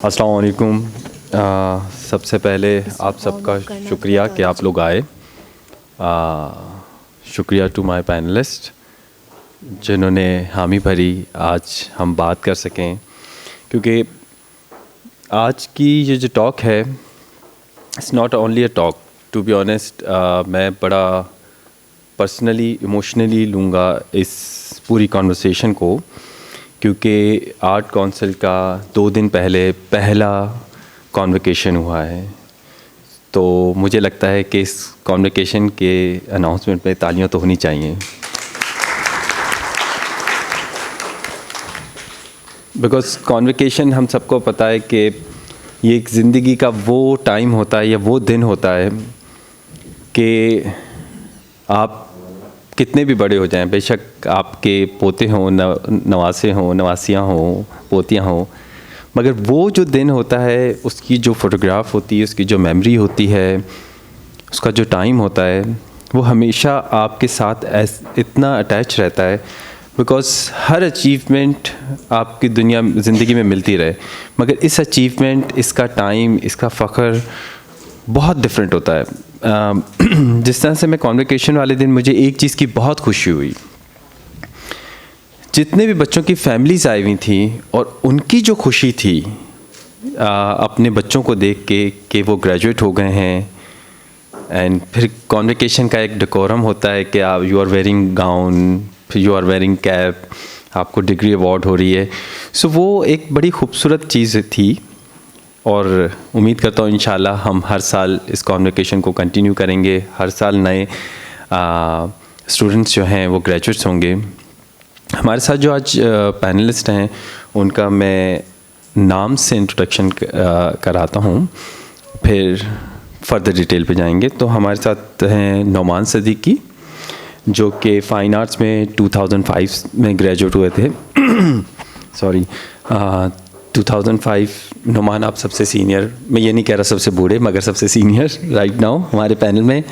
अस्सलाम वालेकुम। सबसे पहले आप सबका शुक्रिया कि आप लोग आए। शुक्रिया टू माय पैनलिस्ट जिन्होंने हामी भरी आज हम बात कर सकें, क्योंकि आज की ये जो टॉक है it's not only a talk, to be honest. मैं बड़ा पर्सनली इमोशनली लूँगा इस पूरी कॉन्वर्सेशन को, क्योंकि आर्ट काउंसिल का 2 दिन पहले पहला कॉन्वोकेशन हुआ है। तो मुझे लगता है कि इस कॉन्वोकेशन के अनाउंसमेंट में तालियां तो होनी चाहिए, बिकॉज़ कॉन्वोकेशन हम सबको पता है कि ये एक ज़िंदगी का वो टाइम होता है या वो दिन होता है कि आप कितने भी बड़े हो जाएं, बेशक आपके पोते हों, नवासे हों, नवासियाँ हों, पोतियाँ हों, मगर वो जो दिन होता है उसकी जो फ़ोटोग्राफ होती है, उसकी जो मेमोरी होती है, उसका जो टाइम होता है, वो हमेशा आपके साथ इतना अटैच रहता है, बिकॉज़ हर अचीवमेंट आपकी दुनिया ज़िंदगी में मिलती रहे, मगर इस अचीवमेंट, इसका टाइम, इसका फ़ख्र बहुत डिफरेंट होता है। जिस तरह से मैं कॉन्वोकेशन वाले दिन मुझे एक चीज़ की बहुत खुशी हुई, जितने भी बच्चों की फैमिलीज आई हुई थी और उनकी जो खुशी थी अपने बच्चों को देख के कि वो ग्रेजुएट हो गए हैं। एंड फिर कॉन्वोकेशन का एक डेकोरम होता है कि आप यू आर वेयरिंग गाउन, फिर यू आर वेयरिंग कैप, आपको डिग्री अवार्ड हो रही है। सो वो एक बड़ी खूबसूरत चीज़ थी और उम्मीद करता हूँ इंशाल्लाह हम हर साल इस कॉन्वोकेशन को कंटिन्यू करेंगे। हर साल नए स्टूडेंट्स जो हैं वो ग्रेजुएट्स होंगे। हमारे साथ जो आज पैनलिस्ट हैं उनका मैं नाम से इंट्रोडक्शन कराता हूँ, फिर फर्दर डिटेल पे जाएंगे। तो हमारे साथ हैं नौमान सिद्दीकी, जो कि फ़ाइन आर्ट्स में 2005 में ग्रेजुएट हुए थे। सॉरी 2005। नौमान आप सबसे सीनियर, मैं ये नहीं कह रहा सबसे बूढ़े, मगर सबसे सीनियर राइट नाउ हमारे पैनल में।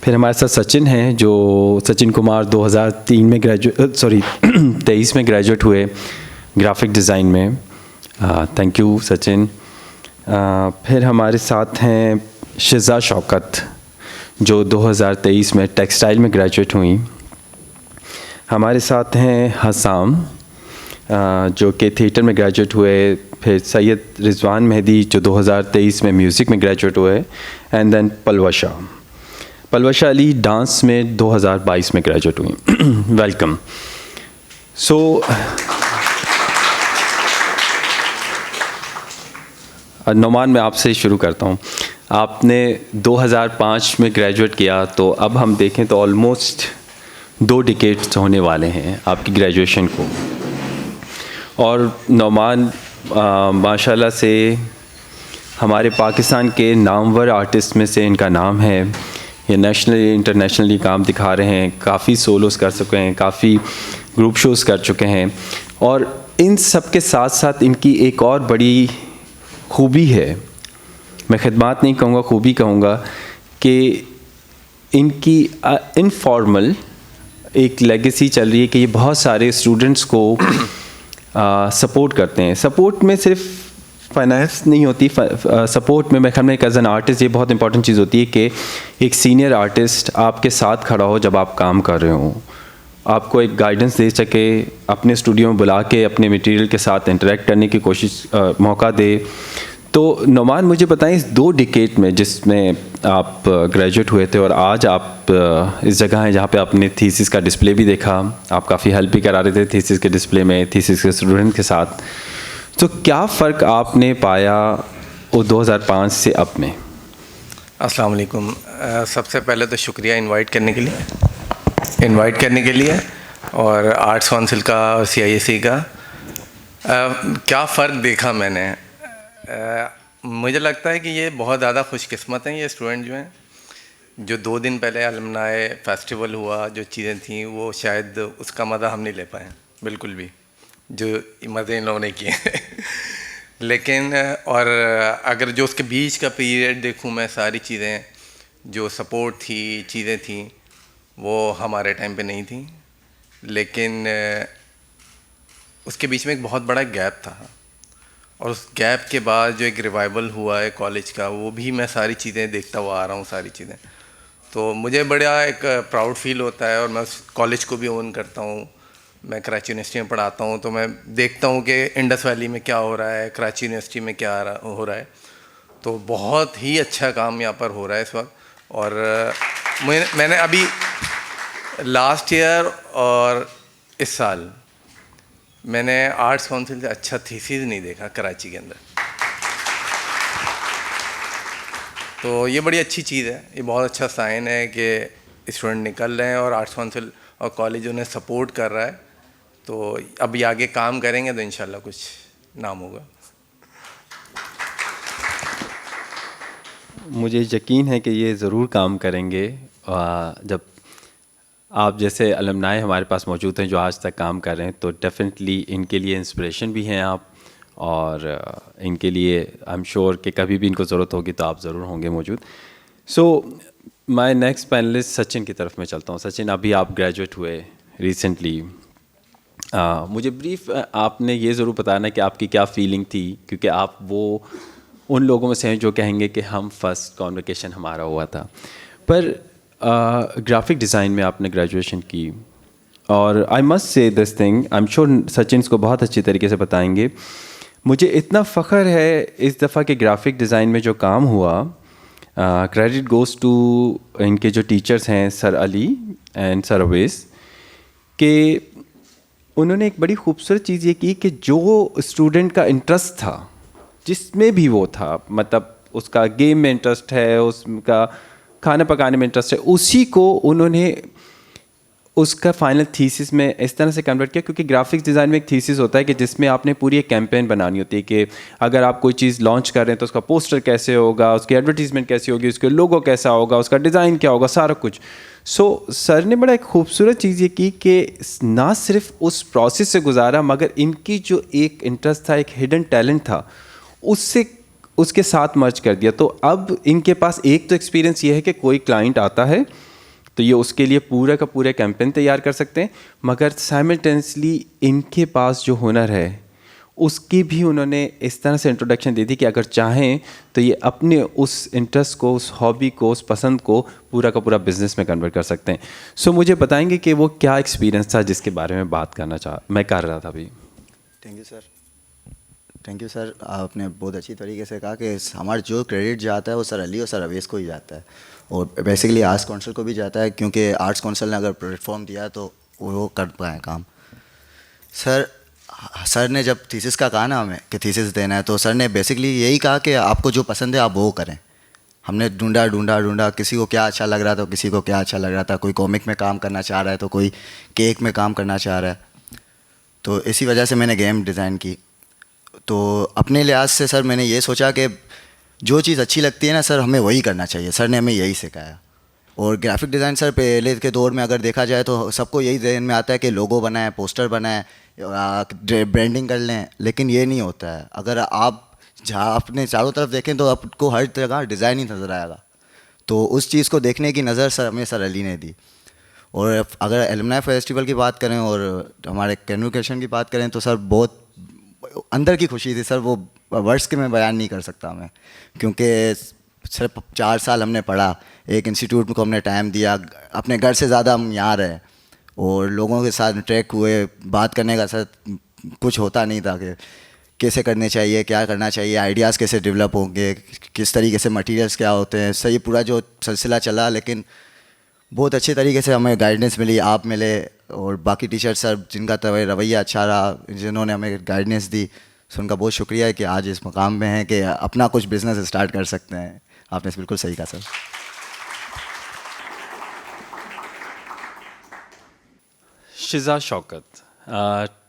फिर हमारे साथ सचिन हैं, जो सचिन कुमार 2003 में 23 में ग्रेजुएट हुए ग्राफिक डिज़ाइन में। Thank you Sachin. फिर हमारे साथ हैं शिज़ा शौकत, जो 2023 में टेक्सटाइल में ग्रेजुएट हुई। हमारे साथ हैं हसाम, जो कि थिएटर में ग्रेजुएट हुए। फिर सैयद रिजवान मेहदी, जो 2023 में म्यूज़िक में ग्रेजुएट हुए। And then Palwasha Ali dance में 2022 में ग्रेजुएट हुई। वेलकम। सो नौमान, मैं आपसे शुरू करता हूँ। आपने 2005 में ग्रेजुएट किया, तो अब हम देखें तो ऑलमोस्ट 2 डिकेड्स होने वाले हैं आपकी ग्रेजुएशन को। और नौमान माशाल्लाह से हमारे पाकिस्तान के नामवर आर्टिस्ट में से इनका नाम है। ये नेशनली इंटरनेशनली काम दिखा रहे हैं, काफ़ी सोलोस कर चुके हैं, काफ़ी ग्रुप शोज़ कर चुके हैं। और इन सब के साथ साथ इनकी एक और बड़ी खूबी है, मैं खिदमत नहीं कहूँगा, खूबी कहूँगा, कि इनकी इनफॉर्मल एक लेगेसी चल रही है कि ये बहुत सारे स्टूडेंट्स को सपोर्ट करते हैं। सपोर्ट में सिर्फ फाइनेंस नहीं होती, सपोर्ट में मैं ख्याल में एक एज एन आर्टिस्ट ये बहुत इंपॉर्टेंट चीज़ होती है कि एक सीनियर आर्टिस्ट आपके साथ खड़ा हो जब आप काम कर रहे हो, आपको एक गाइडेंस दे सके, अपने स्टूडियो में बुला के अपने मटेरियल के साथ इंटरेक्ट करने की कोशिश मौका दे। तो नौमान, मुझे बताएं, इस 2 डिकेड में जिसमें आप ग्रेजुएट हुए थे और आज आप इस जगह हैं जहाँ पे आपने थीसिस का डिस्प्ले भी देखा, आप काफ़ी हेल्प भी करा रहे थे थीसिस के डिस्प्ले में, थीसिस के स्टूडेंट के साथ, तो क्या फ़र्क आपने पाया वो 2005 से अब में? अस्सलाम वालेकुम। सबसे पहले तो शुक्रिया इनवाइट करने के लिए और आर्ट्स काउंसिल का और CISE का। क्या फ़र्क देखा मैंने, मुझे लगता है कि ये बहुत ज़्यादा खुशकिस्मत हैं ये स्टूडेंट जो हैं, जो 2 दिन पहले अलमनाए फेस्टिवल हुआ, जो चीज़ें थी वो शायद उसका मज़ा हम नहीं ले पाए बिल्कुल भी, जो मज़े इन लोगों ने किए। लेकिन और अगर जो उसके बीच का पीरियड देखूं मैं, सारी चीज़ें जो सपोर्ट थी, चीज़ें थी, वो हमारे टाइम पे नहीं थी। लेकिन उसके बीच में एक बहुत बड़ा गैप था और उस गैप के बाद जो एक रिवाइवल हुआ है कॉलेज का, वो भी मैं सारी चीज़ें देखता हुआ आ रहा हूँ, सारी चीज़ें। तो मुझे बड़ा एक प्राउड फील होता है, और मैं उस कॉलेज को भी ओन करता हूँ। मैं कराची यूनिवर्सिटी में पढ़ाता हूँ, तो मैं देखता हूँ कि इंडस वैली में क्या हो रहा है, कराची यूनिवर्सिटी में क्या हो रहा है। तो बहुत ही अच्छा काम यहाँ पर हो रहा है इस वक्त। और मैंने अभी लास्ट ईयर और इस साल मैंने आर्ट्स काउंसिल से अच्छा थीसिस नहीं देखा कराची के अंदर। तो ये बड़ी अच्छी चीज़ है, ये बहुत अच्छा साइन है कि स्टूडेंट निकल रहे हैं और आर्ट्स काउंसिल और कॉलेज उन्हें सपोर्ट कर रहा है। तो अब ये आगे काम करेंगे तो इंशाल्लाह कुछ नाम होगा। मुझे यकीन है कि ये ज़रूर काम करेंगे। जब आप जैसे अलमनाई हमारे पास मौजूद हैं जो आज तक काम कर रहे हैं, तो डेफिनेटली इनके लिए इंस्पिरेशन भी हैं आप, और इनके लिए आई एम श्योर कि कभी भी इनको ज़रूरत होगी तो आप ज़रूर होंगे मौजूद। So my next panelist Sachin की तरफ मैं चलता हूँ। सचिन, अभी आप ग्रेजुएट हुए रिसेंटली। मुझे ब्रीफ आपने ये ज़रूर बताना कि आपकी क्या फीलिंग थी, क्योंकि आप वो उन लोगों में से हैं जो कहेंगे कि हम फर्स्ट कॉन्वोकेशन हमारा हुआ था। पर ग्राफिक डिज़ाइन में आपने ग्रेजुएशन की, और I must say this thing, I am sure Sachin इसको बहुत अच्छी तरीके से बताएंगे। मुझे इतना फ़ख्र है इस दफ़ा के ग्राफिक डिज़ाइन में जो काम हुआ, क्रेडिट गोज़ टू इनके जो टीचर्स हैं सर अली एंड सर अवेस, कि उन्होंने एक बड़ी खूबसूरत चीज़ ये की कि जो स्टूडेंट का इंटरेस्ट था, जिसमें भी वो था, मतलब उसका गेम में इंटरेस्ट है, उसका खाना पकाने में इंटरेस्ट है, उसी को उन्होंने उसका फाइनल थीसिस में इस तरह से कन्वर्ट किया। क्योंकि ग्राफिक्स डिज़ाइन में एक थीसिस होता है कि जिसमें आपने पूरी एक कैंपेन बनानी होती है कि अगर आप कोई चीज़ लॉन्च कर रहे हैं तो उसका पोस्टर कैसे होगा, उसकी एडवर्टीजमेंट कैसी होगी, उसके लोगो कैसा होगा, उसका डिज़ाइन क्या होगा, सारा कुछ। सो सर ने बड़ा एक खूबसूरत चीज़ ये की कि ना सिर्फ उस प्रोसेस से गुजारा, मगर इनकी जो एक इंटरेस्ट था, एक हिडन टैलेंट था, उसके साथ मर्ज कर दिया। तो अब इनके पास एक तो एक्सपीरियंस ये है कि कोई क्लाइंट आता है तो ये उसके लिए पूरा का पूरा कैंपेन तैयार कर सकते हैं, मगर साइमल्टेनियसली इनके पास जो हुनर है उसकी भी उन्होंने इस तरह से इंट्रोडक्शन दी थी कि अगर चाहें तो ये अपने उस इंटरेस्ट को, उस हॉबी को, उस पसंद को पूरा का पूरा बिजनेस में कन्वर्ट कर सकते हैं। सो मुझे बताएंगे कि वो क्या एक्सपीरियंस था जिसके बारे में बात करना मैं कर रहा था अभी। Thank you sir. Thank you sir, आपने बहुत अच्छी तरीके से कहा कि हमारा जो क्रेडिट जाता है वो सर अली और सर अवेस को ही जाता है, और बेसिकली आर्ट्स काउंसिल को भी जाता है, क्योंकि आर्ट्स काउंसिल ने अगर प्लेटफॉर्म दिया तो वो कर पाए काम। सर ने जब थीसिस का कहा ना हमें कि थीसिस देना है, तो सर ने बेसिकली यही कहा कि आपको जो पसंद है आप वो करें। हमने ढूंढा, किसी को क्या अच्छा लग रहा था, किसी को क्या अच्छा लग रहा था, कोई कॉमिक में काम करना चाह रहा है तो कोई केक में काम करना चाह रहा है। तो इसी वजह से मैंने गेम डिज़ाइन की। तो अपने लिहाज से सर मैंने ये सोचा कि जो चीज़ अच्छी लगती है ना सर, हमें वही करना चाहिए। सर ने हमें यही सिखाया। और ग्राफिक डिज़ाइन सर पहले के दौर में अगर देखा जाए तो सबको यही ध्यान में आता है कि लोगो बनाएं, पोस्टर बनाएं, ब्रांडिंग कर लें, लेकिन ये नहीं होता है। अगर आप जहाँ अपने चारों तरफ देखें तो आपको हर जगह डिज़ाइन ही नज़र आएगा। तो उस चीज़ को देखने की नज़र सर हमें सर अली ने दी। और अगर एलुमनाई फेस्टिवल की बात करें और हमारे कन्वोकेशन की बात करें तो सर बहुत अंदर की खुशी थी सर, वो वर्ड्स के मैं बयान नहीं कर सकता मैं, क्योंकि सिर्फ 4 साल हमने पढ़ा, एक इंस्टीट्यूट को हमने टाइम दिया, अपने घर से ज़्यादा हम यहाँ रहे और लोगों के साथ इंटरेक्ट हुए। बात करने का सर कुछ होता नहीं था कि कैसे करने चाहिए, क्या करना चाहिए, आइडियाज़ कैसे डेवलप होंगे, किस तरीके से मटेरियल्स क्या होते हैं, सही पूरा जो सिलसिला चला। लेकिन बहुत अच्छे तरीके से हमें गाइडेंस मिली, आप मिले और बाकी टीचर्स सर जिनका रवैया अच्छा रहा, जिन्होंने हमें गाइडेंस दी, सो उनका बहुत शुक्रिया है कि आज इस मकाम में हैं कि अपना कुछ बिज़नेस स्टार्ट कर सकते हैं। आपने बिल्कुल सही कहा सर। शिज़ा शौकत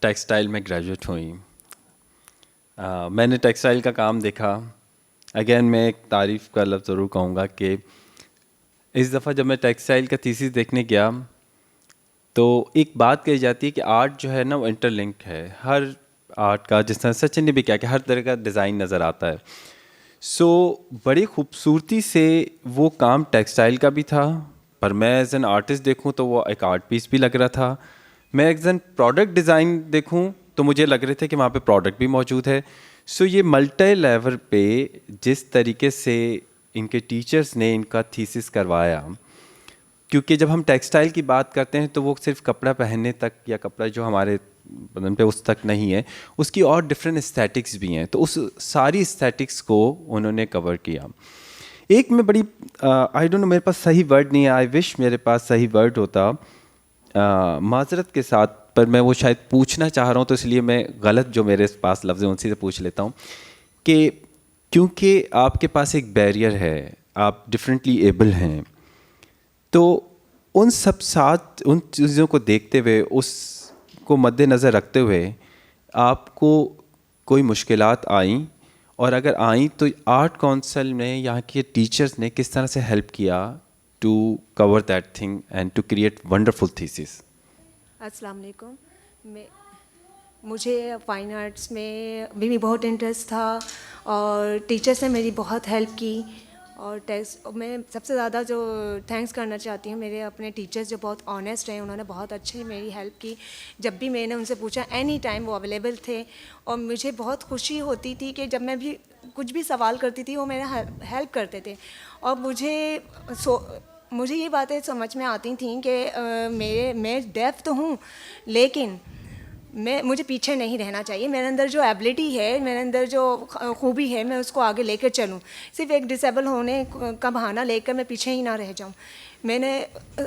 टेक्सटाइल में ग्रेजुएट हुई। मैंने टेक्सटाइल का काम देखा। अगेन मैं एक तारीफ़ का लफ्ज़ ज़रूर कहूँगा कि इस दफ़ा जब मैं टेक्सटाइल का थीसिस देखने गया तो एक बात कही जाती है कि आर्ट जो है ना वो इंटरलिंक्ड है। हर आर्ट का, जिस तरह सचिन ने भी कहा कि हर तरह का डिज़ाइन नज़र आता है। सो बड़ी खूबसूरती से वो काम टेक्सटाइल का भी था, पर मैं एज एन आर्टिस्ट देखूं तो वो एक आर्ट पीस भी लग रहा था। मैं एज एन प्रोडक्ट डिज़ाइन देखूं तो मुझे लग रहे थे कि वहाँ पे प्रोडक्ट भी मौजूद है। सो ये मल्टी लेवल पे जिस तरीके से इनके टीचर्स ने इनका थीसिस करवाया, क्योंकि जब हम टेक्सटाइल की बात करते हैं तो वो सिर्फ कपड़ा पहनने तक या कपड़ा जो हमारे बदन पे उस तक नहीं है, उसकी और डिफरेंट एस्थेटिक्स भी हैं, तो उस सारी एस्थेटिक्स को उन्होंने कवर किया। एक में बड़ी आई डोंट नो, मेरे पास सही वर्ड नहीं है, आई विश मेरे पास सही वर्ड होता, माजरत के साथ, पर मैं वो शायद पूछना चाह रहा हूँ तो इसलिए मैं गलत जो मेरे पास लफ्ज़ हैं उनसे पूछ लेता हूँ कि क्योंकि आपके पास एक बैरियर है, आप डिफरेंटली एबल हैं, तो उन सब साथ उन चीज़ों को देखते हुए, उसको मद्देनज़र रखते हुए आपको कोई मुश्किलात आईं, और अगर आईं तो आर्ट काउंसिल ने, यहाँ के टीचर्स ने किस तरह से हेल्प किया to cover that thing and to create wonderful thesis? अस्सलाम वालेकुम। मुझे फाइन आर्ट्स में भी बहुत इंटरेस्ट था और टीचर्स ने मेरी बहुत हेल्प की। और मैं सबसे ज़्यादा जो थैंक्स करना चाहती हूँ मेरे अपने टीचर्स जो बहुत ऑनेस्ट हैं, उन्होंने बहुत अच्छी मेरी हेल्प की। जब भी मैंने उनसे पूछा एनी टाइम वो अवेलेबल थे, और मुझे बहुत खुशी होती थी कि जब मैं भी कुछ भी सवाल करती थी वो मेरा हेल्प करते थे। और मुझे ये बातें समझ में आती थी कि मैं डेफ तो हूँ, लेकिन मुझे पीछे नहीं रहना चाहिए। मेरे अंदर जो एबिलिटी है, मेरे अंदर जो खूबी है, मैं उसको आगे लेकर चलूँ। सिर्फ एक डिसेबल होने का बहाना लेकर मैं पीछे ही ना रह जाऊँ। मैंने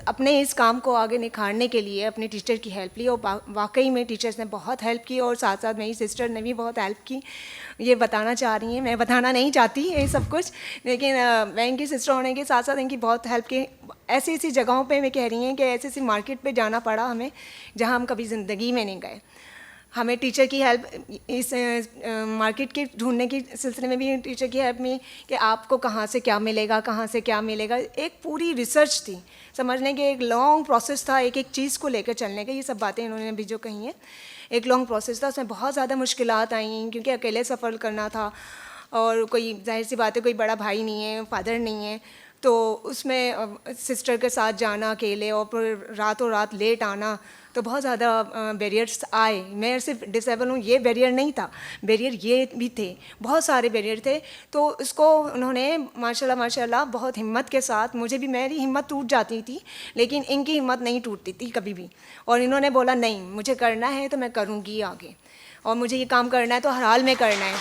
अपने इस काम को आगे निखारने के लिए अपने टीचर की हेल्प ली, और वाकई में टीचर्स ने बहुत हेल्प की, और साथ साथ मेरी सिस्टर ने भी बहुत हेल्प की। ये बताना चाह रही हैं, मैं बताना नहीं चाहती ये सब कुछ, लेकिन मैं इनकी सिस्टर होने के साथ साथ इनकी बहुत हेल्प की। ऐसी ऐसी जगहों पे मैं कह रही हैं कि ऐसी ऐसी मार्केट पे जाना पड़ा हमें जहाँ हम कभी ज़िंदगी में नहीं गए। हमें टीचर की हेल्प इस मार्केट के ढूंढने के सिलसिले में भी टीचर की हेल्प में, कि आपको कहाँ से क्या मिलेगा, कहाँ से क्या मिलेगा, एक पूरी रिसर्च थी, समझने के एक लॉन्ग प्रोसेस था एक एक चीज़ को लेकर चलने का। ये सब बातें इन्होंने भी जो कही हैं, एक लॉन्ग प्रोसेस था, उसमें बहुत ज़्यादा मुश्किलात आई क्योंकि अकेले सफ़र करना था, और कोई जाहिर सी बात है कोई बड़ा भाई नहीं है, फादर नहीं है, तो उसमें सिस्टर के साथ जाना अकेले और फिर रातों रात लेट आना, तो बहुत ज़्यादा बैरियर्स आए। मैं सिर्फ डिसेबल हूँ ये बैरियर नहीं था, बैरियर ये भी थे, बहुत सारे बैरियर थे। तो उसको उन्होंने माशाल्लाह बहुत हिम्मत के साथ, मेरी हिम्मत टूट जाती थी लेकिन इनकी हिम्मत नहीं टूटती थी कभी भी, और इन्होंने बोला नहीं मुझे करना है तो मैं करूँगी आगे, और मुझे ये काम करना है तो हर हाल में करना है।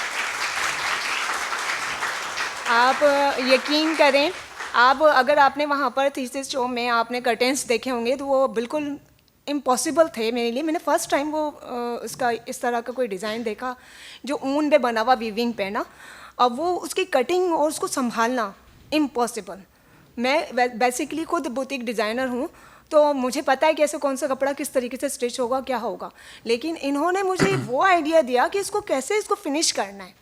आप यकीन करें, आप अगर आपने वहाँ पर थीसिस शो में आपने कर्टेंस देखे होंगे तो वो बिल्कुल इम्पॉसिबल थे मेरे लिए। मैंने फ़र्स्ट टाइम वो उसका इस तरह का कोई डिज़ाइन देखा जो ऊन पे बना हुआ वीविंग पे ना, अब वो उसकी कटिंग और उसको संभालना इम्पॉसिबल। मैं बेसिकली खुद बुटीक डिज़ाइनर हूँ, तो मुझे पता है कि ऐसे कौन सा कपड़ा किस तरीके से स्टिच होगा, क्या होगा, लेकिन इन्होंने मुझे वो आइडिया दिया कि इसको फिनिश करना है,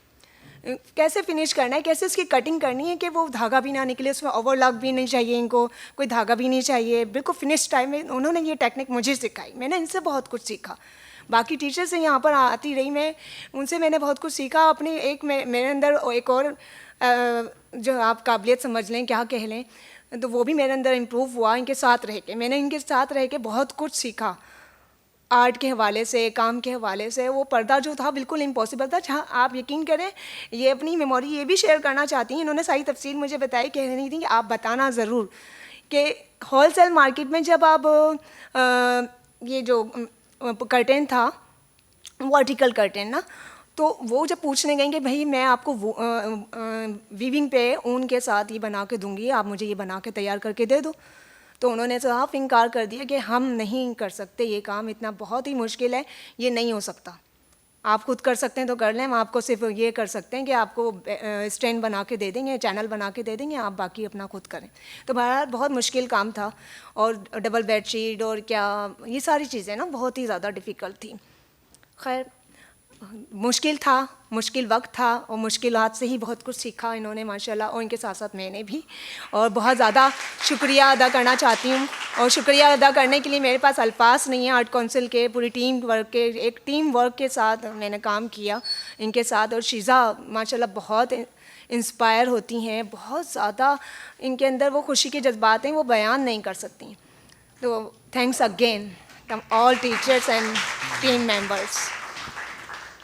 कैसे फिनिश करना है, कैसे इसकी कटिंग करनी है कि वो धागा भी ना निकले, उसमें ओवरलॉक भी नहीं चाहिए, इनको कोई धागा भी नहीं चाहिए, बिल्कुल फिनिश टाइम में उन्होंने ये टेक्निक मुझे सिखाई। मैंने इनसे बहुत कुछ सीखा। बाकी टीचर से यहाँ पर आती रही मैं, उनसे मैंने बहुत कुछ सीखा। अपनी एक मेरे अंदर एक और जो आप काबिलियत समझ लें, क्या कह लें, तो वो भी मेरे अंदर इम्प्रूव हुआ इनके साथ रह के। मैंने इनके साथ रह के बहुत कुछ सीखा, आर्ट के हवाले से, काम के हवाले से। वो पर्दा जो था बिल्कुल इम्पॉसिबल था। जहाँ आप यकीन करें, ये अपनी मेमोरी ये भी शेयर करना चाहती हैं, इन्होंने सारी तफसील मुझे बताई, कह रही थी कि आप बताना ज़रूर कि होलसेल मार्केट में जब आप ये जो कर्टेन था, वर्टिकल कर्टेन ना, तो वो जब पूछने गए कि भाई मैं आपको वीविंग पे ऊन के साथ ये बना के दूँगी, आप मुझे ये बना के तैयार करके दे दो, तो उन्होंने साफ इनकार कर दिया कि हम नहीं कर सकते ये काम, इतना बहुत ही मुश्किल है, ये नहीं हो सकता। आप खुद कर सकते हैं तो कर लें, हम आपको सिर्फ ये कर सकते हैं कि आपको स्टैंड बना के दे देंगे, चैनल बना के दे देंगे, आप बाकी अपना खुद करें। तो बहरहाल बहुत मुश्किल काम था, और डबल बेडशीट और क्या ये सारी चीज़ें ना बहुत ही ज़्यादा डिफ़िकल्ट थी। खैर मुश्किल था, मुश्किल वक्त था, और मुश्किलात से ही बहुत कुछ सीखा इन्होंने माशाल्लाह, और इनके साथ साथ मैंने भी। और बहुत ज़्यादा शुक्रिया अदा करना चाहती हूँ, और शुक्रिया अदा करने के लिए मेरे पास अल्फाज नहीं है। आर्ट काउंसिल के पूरी टीम वर्क के, एक टीम वर्क के साथ मैंने काम किया इनके साथ, और शीज़ा माशाल्लाह बहुत इंस्पायर होती हैं, बहुत ज़्यादा इनके अंदर वो खुशी के जज्बात हैं, वो बयान नहीं कर सकती। तो thanks again all teachers and team members.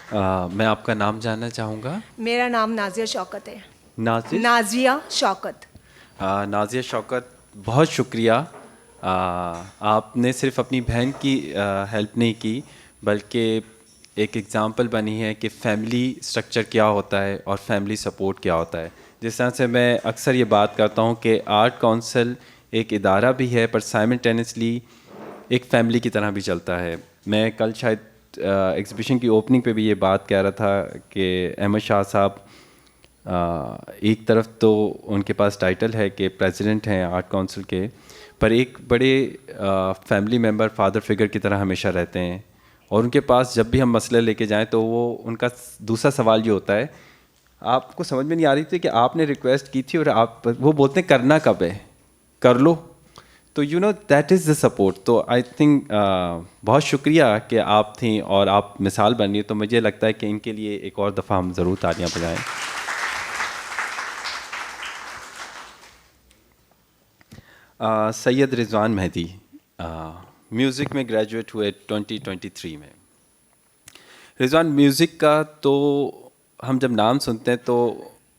मैं आपका नाम जानना चाहूँगा। मेरा नाम नाजिया शौकत है। नाजिर। नाजिया शौकत। नाजिया शौकत, बहुत शुक्रिया। आपने सिर्फ अपनी बहन की हेल्प नहीं की, बल्कि एक एग्ज़ाम्पल बनी है कि फ़ैमिली स्ट्रक्चर क्या होता है और फैमिली सपोर्ट क्या होता है। जिस तरह से मैं अक्सर ये बात करता हूँ कि आर्ट काउंसिल एक इदारा भी है, पर साइमल्टेनियसली एक फ़ैमिली की तरह भी चलता है। मैं कल शायद एग्ज़िबिशन की ओपनिंग पे भी ये बात कह रहा था कि अहमद शाह साहब एक तरफ तो उनके पास टाइटल है कि प्रेसिडेंट हैं आर्ट काउंसिल के, पर एक बड़े फैमिली मेंबर, फादर फिगर की तरह हमेशा रहते हैं। और उनके पास जब भी हम मसले लेके जाएं तो वो उनका दूसरा सवाल ये होता है, आपको समझ में नहीं आ रही थी कि आपने रिक्वेस्ट की थी और आप, वो बोलते हैं करना कब है, कर लो। तो you know that is the support. तो आई थिंक बहुत शुक्रिया कि आप थी और आप मिसाल बन रही हो। तो मुझे लगता है कि इनके लिए एक और दफ़ा हम ज़रूर तालियां बजाएं। सैयद रिजवान मेहदी म्यूज़िक में ग्रेजुएट हुए 2023 में। रिजवान, म्यूज़िक का तो हम जब नाम सुनते हैं तो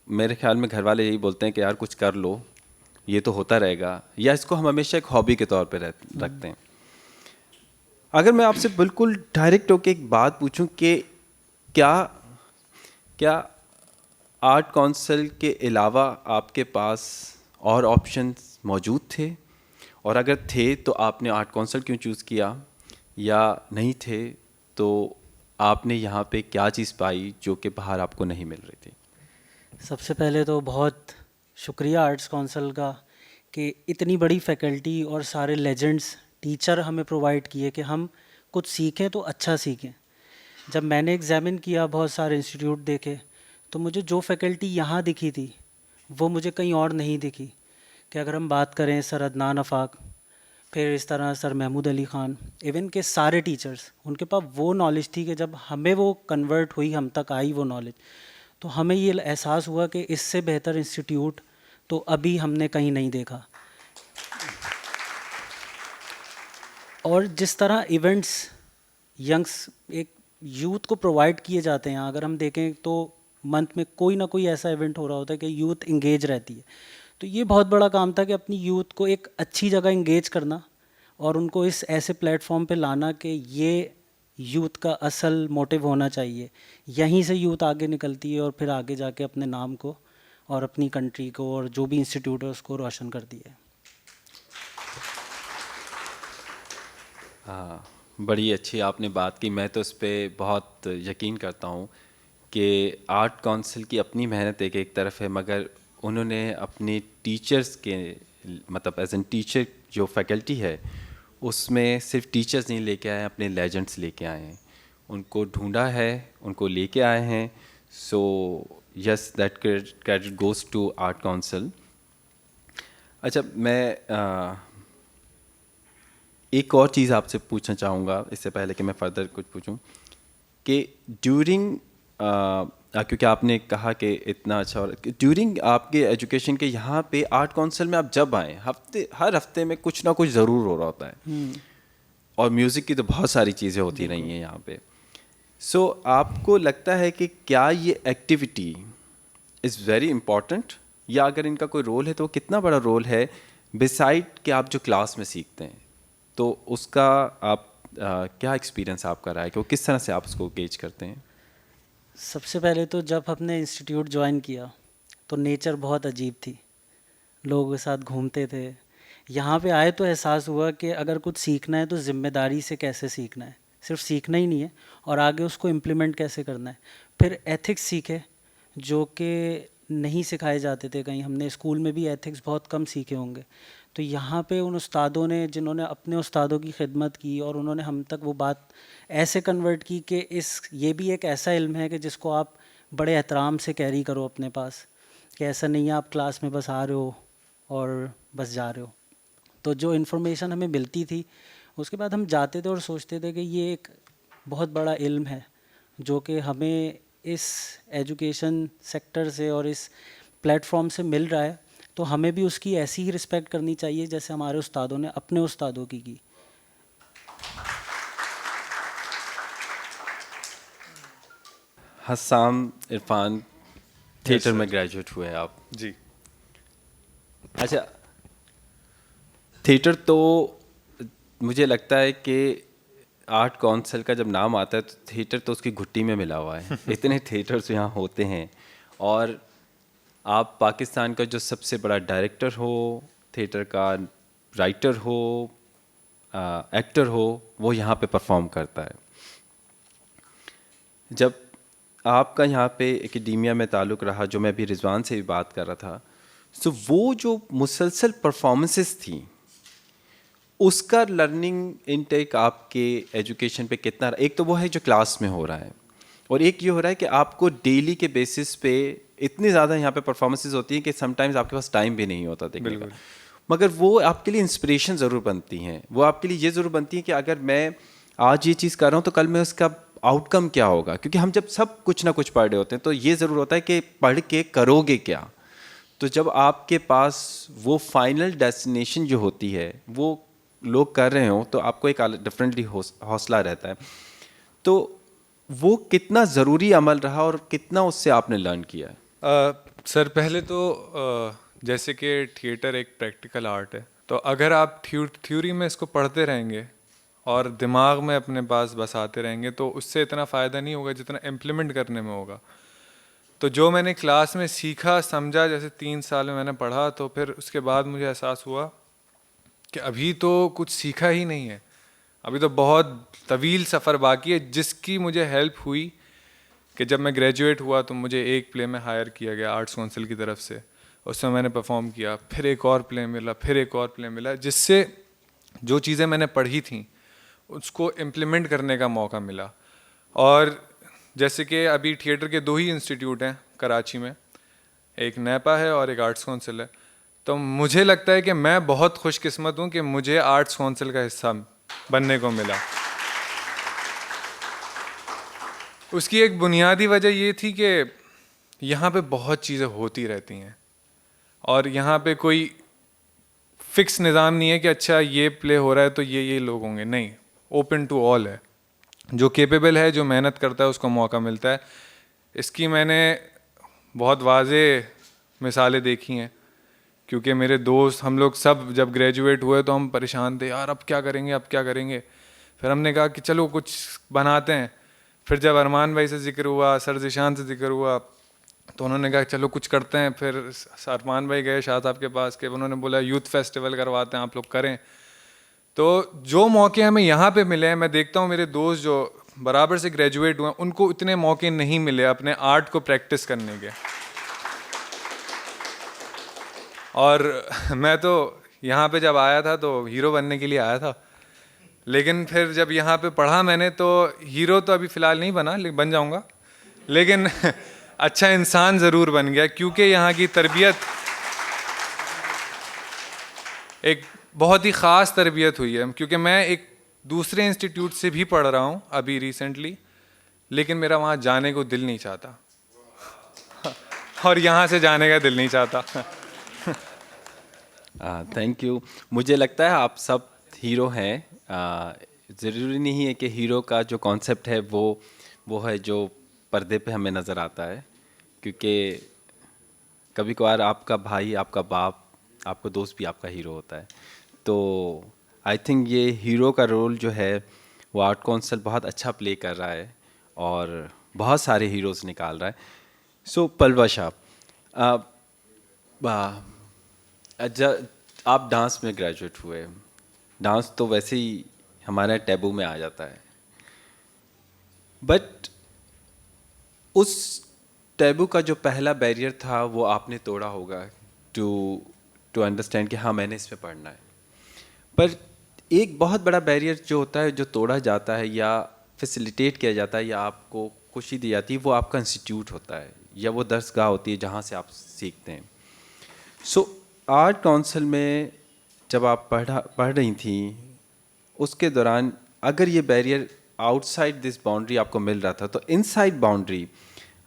मेरे ख्याल में घर वाले यही बोलते हैं कि यार कुछ कर लो, ये तो होता रहेगा, या इसको हम हमेशा एक हॉबी के तौर पे रखते हैं। अगर मैं आपसे बिल्कुल डायरेक्ट होकर एक बात पूछूं कि क्या आर्ट काउंसिल के अलावा आपके पास और ऑप्शंस मौजूद थे, और अगर थे तो आपने आर्ट काउंसिल क्यों चूज़ किया, या नहीं थे तो आपने यहाँ पे क्या चीज़ पाई जो कि बाहर आपको नहीं मिल रही थी? सबसे पहले तो बहुत शुक्रिया आर्ट्स काउंसिल का कि इतनी बड़ी फैकल्टी और सारे लेजेंड्स टीचर हमें प्रोवाइड किए कि हम कुछ सीखें तो अच्छा सीखें। जब मैंने एग्ज़ामिन किया, बहुत सारे इंस्टीट्यूट देखे, तो मुझे जो फैकल्टी यहाँ दिखी थी वो मुझे कहीं और नहीं दिखी। कि अगर हम बात करें सर अदनान अफाक, फिर इस तरह सर महमूद अली ख़ान, इवन के सारे टीचर्स, उनके पास वो नॉलेज थी कि जब हमें वो कन्वर्ट हुई, हम तक आई वो नॉलेज, तो हमें ये एहसास हुआ कि इससे बेहतर इंस्टीट्यूट तो अभी हमने कहीं नहीं देखा। और जिस तरह इवेंट्स यंग्स एक यूथ को प्रोवाइड किए जाते हैं, अगर हम देखें तो मंथ में कोई ना कोई ऐसा इवेंट हो रहा होता है कि यूथ इंगेज रहती है। तो ये बहुत बड़ा काम था कि अपनी यूथ को एक अच्छी जगह इंगेज करना और उनको इस ऐसे प्लेटफॉर्म पे लाना कि ये यूथ का असल मोटिव होना चाहिए। यहीं से यूथ आगे निकलती है और फिर आगे जाके अपने नाम को और अपनी कंट्री को और जो भी इंस्टीट्यूट है उसको रोशन करती है। हाँ, बड़ी अच्छी आपने बात की। मैं तो इस पर बहुत यकीन करता हूँ कि आर्ट काउंसिल की अपनी मेहनत एक तरफ है, मगर उन्होंने अपने टीचर्स के, मतलब एज एन टीचर जो फैकल्टी है उसमें सिर्फ टीचर्स नहीं लेके आए, अपने लेजेंड्स लेके आए हैं, उनको ढूंढा है, उनको लेके आए हैं। So yes, that credit goes to art council. अच्छा, मैं एक और चीज़ आपसे पूछना चाहूँगा इससे पहले कि मैं फर्दर कुछ पूछूं, कि ड्यूरिंग क्योंकि आपने कहा कि इतना अच्छा, और ड्यूरिंग आपके एजुकेशन के यहाँ पे आर्ट काउंसिल में आप जब आए, हर हफ्ते में कुछ ना कुछ ज़रूर हो रहा होता है, और म्यूज़िक की तो बहुत सारी चीज़ें होती रही हैं यहाँ पे। सो आपको लगता है कि क्या ये एक्टिविटी इज़ वेरी इम्पॉर्टेंट, या अगर इनका कोई रोल है तो कितना बड़ा रोल है बिसाइड कि आप जो क्लास में सीखते हैं, तो उसका आप क्या एक्सपीरियंस आपका रहा है कि वो किस तरह से आप उसको गेज करते हैं? सबसे पहले तो जब हमने इंस्टीट्यूट ज्वाइन किया तो नेचर बहुत अजीब थी, लोगों के साथ घूमते थे। यहाँ पे आए तो एहसास हुआ कि अगर कुछ सीखना है तो ज़िम्मेदारी से कैसे सीखना है, सिर्फ सीखना ही नहीं है और आगे उसको इम्प्लीमेंट कैसे करना है। फिर एथिक्स सीखे जो कि नहीं सिखाए जाते थे कहीं, हमने स्कूल में भी एथिक्स बहुत कम सीखे होंगे। तो यहाँ पे उन उस्तादों ने, जिन्होंने अपने उस्तादों की खिदमत की और उन्होंने हम तक वो बात ऐसे कन्वर्ट की कि ये भी एक ऐसा इल्म है कि जिसको आप बड़े एहतराम से कैरी करो अपने पास, कि ऐसा नहीं है आप क्लास में बस आ रहे हो और बस जा रहे हो। तो जो इन्फॉर्मेशन हमें मिलती थी उसके बाद हम जाते थे और सोचते थे कि ये एक बहुत बड़ा इल्म है जो कि हमें इस एजुकेशन सेक्टर से और इस प्लेटफॉर्म से मिल रहा है, तो हमें भी उसकी ऐसी ही रिस्पेक्ट करनी चाहिए जैसे हमारे उस्तादों ने अपने उस्तादों की। हसाम इरफान थिएटर में ग्रेजुएट हुए आप। जी। अच्छा, थिएटर तो मुझे लगता है कि आर्ट काउंसिल का जब नाम आता है तो थिएटर तो उसकी घुट्टी में मिला हुआ है। इतने थिएटर्स यहाँ होते हैं और आप पाकिस्तान का जो सबसे बड़ा डायरेक्टर हो थिएटर का, राइटर हो, एक्टर हो, वो यहाँ पे परफॉर्म करता है। जब आपका यहाँ पे एकेडेमिया में ताल्लुक़ रहा, जो मैं अभी रिजवान से भी बात कर रहा था, तो वो जो मुसलसल परफॉर्मेंसेस थी उसका लर्निंग इनटेक आपके एजुकेशन पे कितना, एक तो वो है जो क्लास में हो रहा है और एक ये हो रहा है कि आपको डेली के बेसिस पे इतनी ज़्यादा यहाँ पे परफॉर्मेंसेस होती हैं कि समटाइम्स आपके पास टाइम भी नहीं होता देखने का, मगर वो आपके लिए इंस्पिरेशन ज़रूर बनती हैं। वो आपके लिए ये ज़रूर बनती है कि अगर मैं आज ये चीज़ कर रहा हूँ तो कल मैं उसका आउटकम क्या होगा, क्योंकि हम जब सब कुछ ना कुछ पढ़ रहे होते हैं तो ये ज़रूर होता है कि पढ़ के करोगे क्या। तो जब आपके पास वो फाइनल डेस्टिनेशन जो होती है वो लोग कर रहे हो तो आपको एक डिफरेंटली हौसला रहता है। तो वो कितना ज़रूरी अमल रहा और कितना उससे आपने लर्न किया है? सर पहले तो जैसे कि थिएटर एक प्रैक्टिकल आर्ट है, तो अगर आप थ्योरी में इसको पढ़ते रहेंगे और दिमाग में अपने पास बसाते रहेंगे तो उससे इतना फ़ायदा नहीं होगा जितना इम्प्लीमेंट करने में होगा। तो जो मैंने क्लास में सीखा समझा, जैसे 3 साल में मैंने पढ़ा, तो फिर उसके बाद मुझे एहसास हुआ कि अभी तो कुछ सीखा ही नहीं है, अभी तो बहुत तवील सफ़र बाकी है, जिसकी मुझे हेल्प हुई कि जब मैं ग्रेजुएट हुआ तो मुझे एक प्ले में हायर किया गया आर्ट्स काउंसिल की तरफ से। उसमें मैंने परफॉर्म किया, फिर एक और प्ले मिला, फिर एक और प्ले मिला, जिससे जो चीज़ें मैंने पढ़ी थी उसको इम्प्लीमेंट करने का मौका मिला। और जैसे कि अभी थिएटर के 2 ही इंस्टीट्यूट हैं कराची में, एक नैपा है और एक आर्ट्स काउंसिल है। तो मुझे लगता है कि मैं बहुत खुशकिस्मत हूँ कि मुझे आर्ट्स काउंसिल का हिस्सा बनने को मिला। उसकी एक बुनियादी वजह ये थी कि यहाँ पे बहुत चीज़ें होती रहती हैं और यहाँ पे कोई फिक्स निज़ाम नहीं है कि अच्छा ये प्ले हो रहा है तो ये लोग होंगे, नहीं, ओपन टू ऑल है। जो केपेबल है, जो मेहनत करता है, उसको मौका मिलता है। इसकी मैंने बहुत वाज़ेह मिसालें देखी हैं, क्योंकि मेरे दोस्त, हम लोग सब जब ग्रेजुएट हुए तो हम परेशान थे, यार अब क्या करेंगे, अब क्या करेंगे। फिर हमने कहा कि चलो कुछ बनाते हैं। फिर जब अरमान भाई से ज़िक्र हुआ, सर ज़िशान से ज़िक्र हुआ, तो उन्होंने कहा चलो कुछ करते हैं। फिर अरमान भाई गए शाह साहब के पास के, उन्होंने बोला यूथ फेस्टिवल करवाते हैं, आप लोग करें। तो जो मौके हमें यहाँ पे मिले हैं, मैं देखता हूँ मेरे दोस्त जो बराबर से ग्रेजुएट हुए हैं उनको इतने मौके नहीं मिले अपने आर्ट को प्रैक्टिस करने के। और मैं तो यहाँ पे जब आया था तो हीरो बनने के लिए आया था, लेकिन फिर जब यहाँ पे पढ़ा मैंने तो हीरो तो अभी फ़िलहाल नहीं बना, लेकिन बन जाऊँगा, लेकिन अच्छा इंसान ज़रूर बन गया, क्योंकि यहाँ की तरबियत एक बहुत ही ख़ास तरबियत हुई है। क्योंकि मैं एक दूसरे इंस्टीट्यूट से भी पढ़ रहा हूँ अभी रिसेंटली, लेकिन मेरा वहाँ जाने को दिल नहीं चाहता और यहाँ से जाने का दिल नहीं चाहता। Thank you. मुझे लगता है आप सब हीरो हैं। ज़रूरी नहीं है कि हीरो का जो कॉन्सेप्ट है वो है जो पर्दे पे हमें नज़र आता है, क्योंकि कभी कभार आपका भाई, आपका बाप, आपका दोस्त भी आपका हीरो होता है। तो आई थिंक ये हीरो का रोल जो है वो आर्ट काउंसिल बहुत अच्छा प्ले कर रहा है और बहुत सारे हीरोज़ निकाल रहा है। सो पलवा शाह, आप डांस में ग्रेजुएट हुए। डांस तो वैसे ही हमारे टैबू में आ जाता है, बट उस टैबू का जो पहला बैरियर था वो आपने तोड़ा होगा टू अंडरस्टैंड कि हाँ मैंने इसमें पढ़ना है। पर एक बहुत बड़ा बैरियर जो होता है, जो तोड़ा जाता है या फैसिलिटेट किया जाता है या आपको खुशी दी जाती है, वो आपका इंस्टीट्यूट होता है या वो दरसगाह होती है जहाँ से आप सीखते हैं। सो आर्ट काउंसिल में जब आप पढ़ रही थी, उसके दौरान अगर ये बैरियर आउटसाइड दिस बाउंड्री आपको मिल रहा था, तो इनसाइड बाउंड्री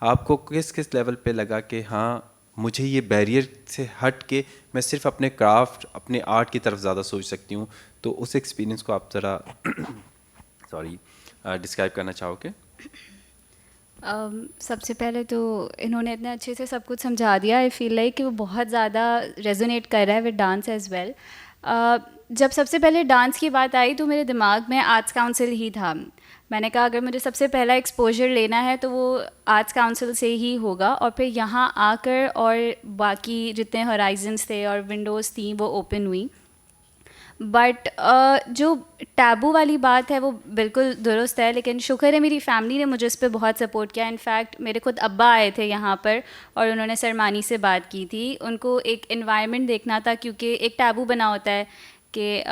आपको किस किस लेवल पे लगा कि हाँ मुझे ये बैरियर से हट के मैं सिर्फ अपने क्राफ्ट, अपने आर्ट की तरफ ज़्यादा सोच सकती हूँ? तो उस एक्सपीरियंस को आप ज़रा डिस्क्राइब करना चाहोगे? सबसे पहले तो इन्होंने इतने अच्छे से सब कुछ समझा दिया। आई फील लाइक कि वो बहुत ज़्यादा रेजोनेट कर रहा है विद डांस एज वेल। जब सबसे पहले डांस की बात आई तो मेरे दिमाग में आर्ट्स काउंसिल ही था। मैंने कहा अगर मुझे सबसे पहला एक्सपोजर लेना है तो वो आर्ट्स काउंसिल से ही होगा, और फिर यहाँ आकर और बाकी जितने हॉराइजन्स थे और विंडोज़ थी वो ओपन हुई। बट जो टैबू वाली बात है वो बिल्कुल दुरुस्त है, लेकिन शुक्र है मेरी फैमिली ने मुझे इस पर बहुत सपोर्ट किया। इनफैक्ट मेरे खुद अब्बा आए थे यहाँ पर और उन्होंने सरमानी से बात की थी। उनको एक एनवायरनमेंट देखना था, क्योंकि एक टैबू बना होता है कि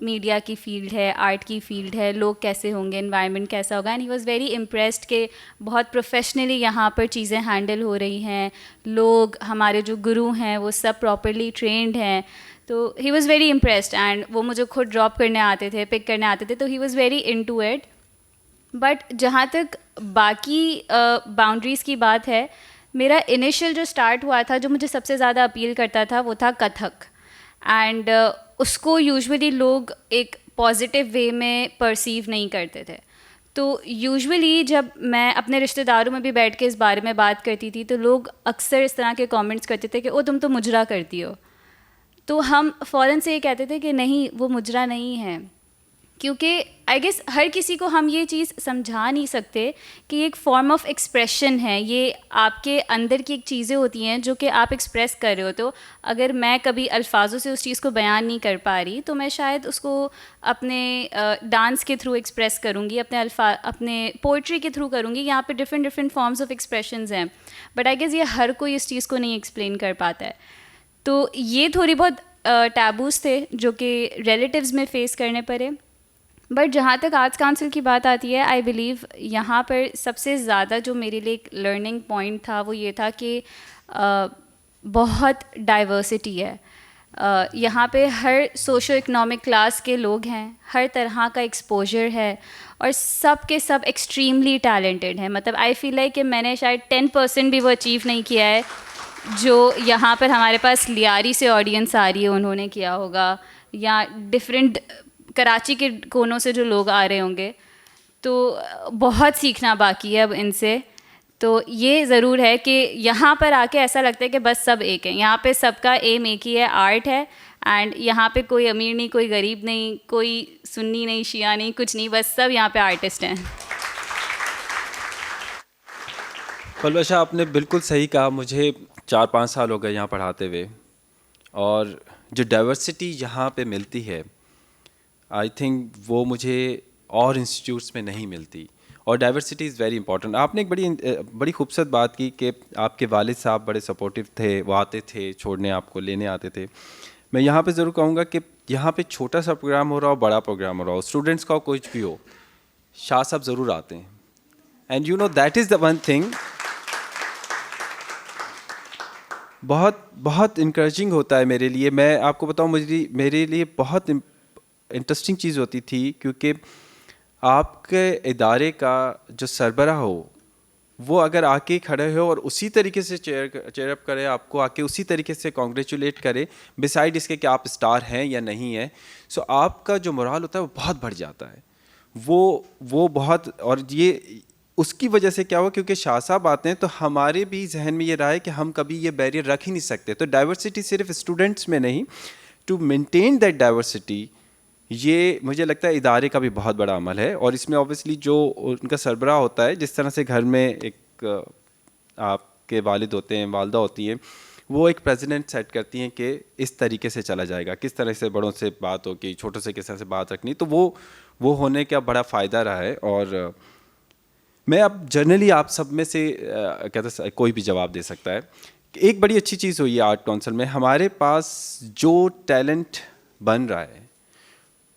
मीडिया की फील्ड है, आर्ट की फील्ड है, लोग कैसे होंगे, एनवायरनमेंट कैसा होगा। And he was very impressed कि बहुत प्रोफेशनली यहाँ पर चीज़ें हैंडल हो रही हैं, लोग हमारे जो गुरु हैं वो सब प्रॉपरली ट्रेंड हैं। तो he was very impressed and वो मुझे खुद ड्रॉप करने आते थे, पिक करने आते थे, तो he was very into it. But जहाँ तक बाकी बाउंड्रीज़ की बात है, मेरा इनिशियल जो स्टार्ट हुआ था, जो मुझे सबसे ज़्यादा अपील करता था वो था कथक। एंड उसको यूजुअली लोग एक पॉजिटिव वे में परसीव नहीं करते थे। तो यूजुअली जब मैं अपने रिश्तेदारों में भी बैठ के इस बारे में बात करती थी तो लोग अक्सर इस तरह के कमेंट्स करते थे कि ओ तुम तो मुजरा करती हो। तो हम फ़ौरन से ये कहते थे कि नहीं, वो मुजरा नहीं है, क्योंकि आई गेस हर किसी को हम ये चीज़ समझा नहीं सकते कि ये एक फॉर्म ऑफ एक्सप्रेशन है, ये आपके अंदर की एक चीज़ें होती हैं जो कि आप एक्सप्रेस कर रहे हो। तो अगर मैं कभी अल्फाजों से उस चीज़ को बयान नहीं कर पा रही तो मैं शायद उसको अपने डांस के थ्रू एक्सप्रेस करूँगी, अपने पोइट्री के थ्रू करूँगी। यहाँ पे different different forms of expressions हैं, बट आई गेस ये हर कोई इस चीज़ को नहीं एक्सप्लेन कर पाता है। तो ये थोड़ी बहुत टैबूज़ थे जो कि रिलेटिव्स में फ़ेस करने पड़े। बट जहाँ तक आर्ट्स काउंसिल की बात आती है, आई बिलीव यहाँ पर सबसे ज़्यादा जो मेरे लिए एक लर्निंग पॉइंट था वो ये था कि बहुत डाइवर्सिटी है। यहाँ पे हर सोशो इकोनॉमिक क्लास के लोग हैं, हर तरह का एक्सपोजर है और सब के सब एक्सट्रीमली टैलेंटेड हैं। मतलब आई फील लाइक कि मैंने शायद 10% भी वो अचीव नहीं किया है जो यहाँ पर हमारे पास लियारी से ऑडियंस आ रही है उन्होंने किया होगा, या डिफरेंट कराची के कोनों से जो लोग आ रहे होंगे। तो बहुत सीखना बाकी है अब इनसे। तो ये ज़रूर है कि यहाँ पर आके ऐसा लगता है कि बस सब एक है, यहाँ पे सबका एम एक ही है, आर्ट है। एंड यहाँ पे कोई अमीर नहीं, कोई गरीब नहीं, कोई सुन्नी नहीं, शिया नहीं, कुछ नहीं, बस सब यहाँ पे आर्टिस्ट हैं। पलवा शाह, आपने बिल्कुल सही कहा। मुझे 4-5 साल हो गए यहाँ पढ़ाते हुए, और जो डाइवर्सिटी यहाँ पे मिलती है आई थिंक वो मुझे और इंस्टीट्यूट्स में नहीं मिलती, और डाइवर्सिटी इज़ वेरी इंपॉर्टेंट। आपने एक बड़ी खूबसूरत बात की कि आपके वालिद साहब बड़े सपोर्टिव थे, वो आते थे छोड़ने, आपको लेने आते थे। मैं यहाँ पे ज़रूर कहूँगा कि यहाँ पे छोटा सा प्रोग्राम हो रहा हो, बड़ा प्रोग्राम हो रहा हो, स्टूडेंट्स का कुछ भी हो, शाह साहब ज़रूर आते हैं। And you know that is the one thing बहुत इंकरेजिंग होता है मेरे लिए। मैं आपको बताऊं, मेरे लिए बहुत इंटरेस्टिंग चीज़ होती थी, क्योंकि आपके इदारे का जो सरबराह हो वो अगर आके खड़े हो और उसी तरीके से चेयर अप करे, आपको आके उसी तरीके से कॉन्ग्रेचुलेट करे, बिसाइड इसके कि आप स्टार हैं या नहीं है, सो आपका जो मोराल होता है वो बहुत बढ़ जाता है। वो बहुत, और ये उसकी वजह से क्या हुआ, क्योंकि शाह साहब आते हैं तो हमारे भी जहन में ये रहा है कि हम कभी ये बैरियर रख ही नहीं सकते। तो डाइवर्सिटी सिर्फ स्टूडेंट्स में नहीं, टू मेंटेन दैट डाइवर्सिटी, ये मुझे लगता है इदारे का भी बहुत बड़ा अमल है। और इसमें ऑब्वियसली जो उनका सरबराह होता है, जिस तरह से घर में एक आपके वालिद होते हैं, वालदा होती हैं, वो एक प्रेसिडेंट सेट करती हैं कि इस तरीके से चला जाएगा, किस तरह से बड़ों से बात होगी, छोटों से किस तरह से बात रखनी। तो वो होने का बड़ा फ़ायदा रहा है। और मैं अब जनरली आप सब में से कहते कोई भी जवाब दे सकता है। एक बड़ी अच्छी चीज़ हुई है आर्ट काउंसिल में, हमारे पास जो टैलेंट बन रहा है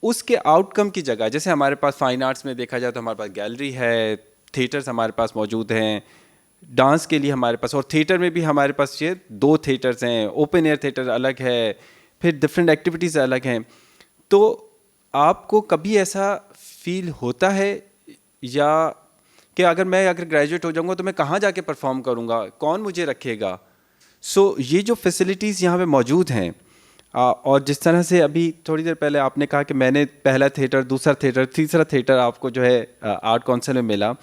उसके आउटकम की जगह, जैसे हमारे पास फाइन आर्ट्स में देखा जाए तो हमारे पास गैलरी है, थिएटर्स हमारे पास मौजूद हैं, डांस के लिए हमारे पास, और थिएटर में भी हमारे पास ये 2 थिएटर्स हैं, ओपन एयर थिएटर अलग है, फिर डिफरेंट एक्टिविटीज़ अलग हैं। तो आपको कभी ऐसा फील होता है या कि अगर ग्रेजुएट हो जाऊंगा तो मैं कहाँ जाके परफॉर्म करूँगा, कौन मुझे रखेगा? सो ये जो फैसिलिटीज़ यहाँ पे मौजूद हैं, और जिस तरह से अभी थोड़ी देर पहले आपने कहा कि मैंने पहला थिएटर, दूसरा थिएटर, तीसरा थिएटर आपको जो है आर्ट काउंसिल में मिला।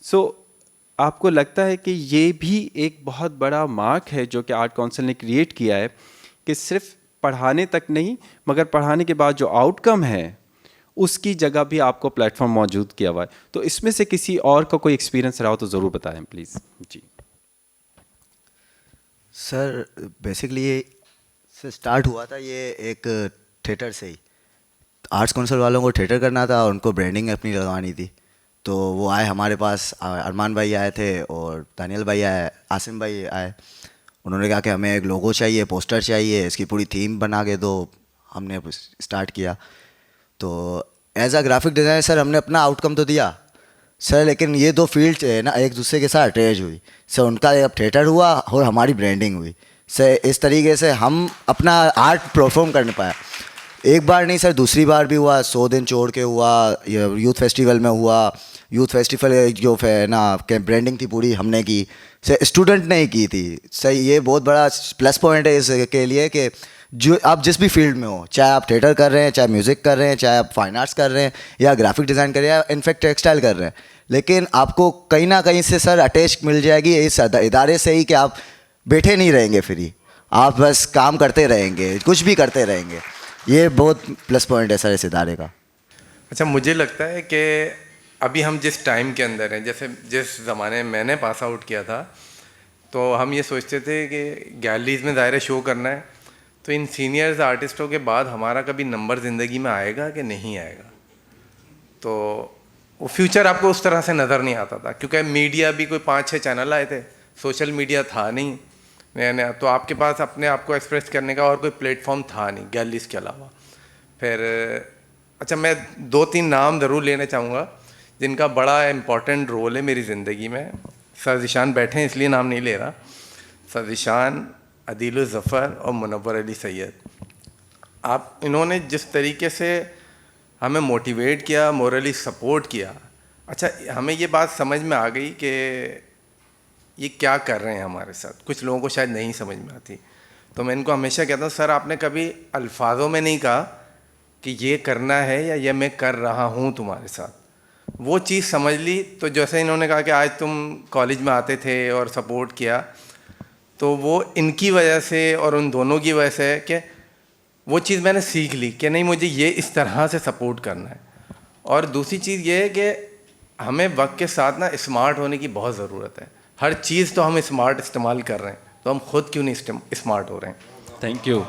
सो आपको लगता है कि ये भी एक बहुत बड़ा मार्क है जो कि आर्ट काउंसिल ने क्रिएट किया है कि सिर्फ पढ़ाने तक नहीं, मगर पढ़ाने के बाद जो आउटकम है उसकी जगह भी आपको प्लेटफॉर्म मौजूद किया हुआ है। तो इसमें से किसी और का कोई एक्सपीरियंस रहा हो तो ज़रूर बताएं प्लीज़। जी सर, बेसिकली ये से स्टार्ट हुआ था, ये एक थिएटर से ही। आर्ट्स काउंसिल वालों को थिएटर करना था, उनको ब्रांडिंग अपनी लगवानी थी, तो वो आए हमारे पास। अरमान भाई आए थे और दानियल भाई आए, आसिम भाई आए। उन्होंने कहा कि हमें एक लोगो चाहिए, पोस्टर चाहिए, इसकी पूरी थीम बना के दो। हमने स्टार्ट किया। तो as a graphic designer sir हमने अपना आउटकम तो दिया सर, लेकिन ये दो फील्ड है ना एक दूसरे के साथ अटैच हुई सर। उनका अब थिएटर हुआ और हमारी ब्रांडिंग हुई सर। इस तरीके से हम अपना आर्ट परफॉर्म कर पाया। एक बार नहीं सर, दूसरी बार भी हुआ। 100 दिन छोड़ के हुआ, यूथ फेस्टिवल में हुआ। यूथ फेस्टिवल जो है ना, कि ब्रांडिंग थी पूरी हमने की सर, स्टूडेंट ने ही की थी सर। ये बहुत बड़ा प्लस पॉइंट है इसके लिए कि जो आप जिस भी फील्ड में हो, चाहे आप थिएटर कर रहे हैं, चाहे म्यूज़िक कर रहे हैं, चाहे आप फाइन आर्ट्स कर रहे हैं, या ग्राफिक डिज़ाइन कर रहे हैं, या इनफैक्ट टेक्सटाइल कर रहे हैं, लेकिन आपको कहीं ना कहीं से सर अटैच मिल जाएगी इस इदारे से ही कि आप बैठे नहीं रहेंगे फ्री, आप बस काम करते रहेंगे, कुछ भी करते रहेंगे। ये बहुत प्लस पॉइंट है सर इस इदारे का। अच्छा, मुझे लगता है कि अभी हम जिस टाइम के अंदर हैं, जैसे जिस ज़माने में मैंने पास आउट किया था, तो हम ये सोचते थे कि गैलरीज में ज़ाहिर शो करना है, तो इन सीनियर्स आर्टिस्टों के बाद हमारा कभी नंबर ज़िंदगी में आएगा कि नहीं आएगा। तो वो फ्यूचर आपको उस तरह से नज़र नहीं आता था, क्योंकि मीडिया भी कोई 5-6 चैनल आए थे, सोशल मीडिया था नहीं नया नया, तो आपके पास अपने आप को एक्सप्रेस करने का और कोई प्लेटफॉर्म था नहीं गैलरीज के अलावा। फिर अच्छा, मैं 2-3 नाम ज़रूर लेना चाहूँगा जिनका बड़ा इम्पॉर्टेंट रोल है मेरी ज़िंदगी में। सर ज़ीशान बैठे हैं इसलिए नाम नहीं ले रहा। सर ज़ीशान, अदील ज़फ़र और मुनव्वर अली सैयद, आप इन्होंने जिस तरीके से हमें मोटिवेट किया, मोरली सपोर्ट किया। अच्छा, हमें ये बात समझ में आ गई कि ये क्या कर रहे हैं हमारे साथ, कुछ लोगों को शायद नहीं समझ में आती। तो मैं इनको हमेशा कहता हूँ, सर आपने कभी अल्फाजों में नहीं कहा कि ये करना है या ये मैं कर रहा हूँ तुम्हारे साथ, वो चीज़ समझ ली। तो जैसे इन्होंने कहा कि आज तुम कॉलेज में आते थे और सपोर्ट किया, तो वो इनकी वजह से और उन दोनों की वजह से कि वो चीज़ मैंने सीख ली कि नहीं, मुझे ये इस तरह से सपोर्ट करना है। और दूसरी चीज़ ये है कि हमें वक्त के साथ ना स्मार्ट होने की बहुत ज़रूरत है। हर चीज़ तो हम स्मार्ट इस्तेमाल कर रहे हैं, तो हम खुद क्यों नहीं स्मार्ट हो रहे हैं। Thank you.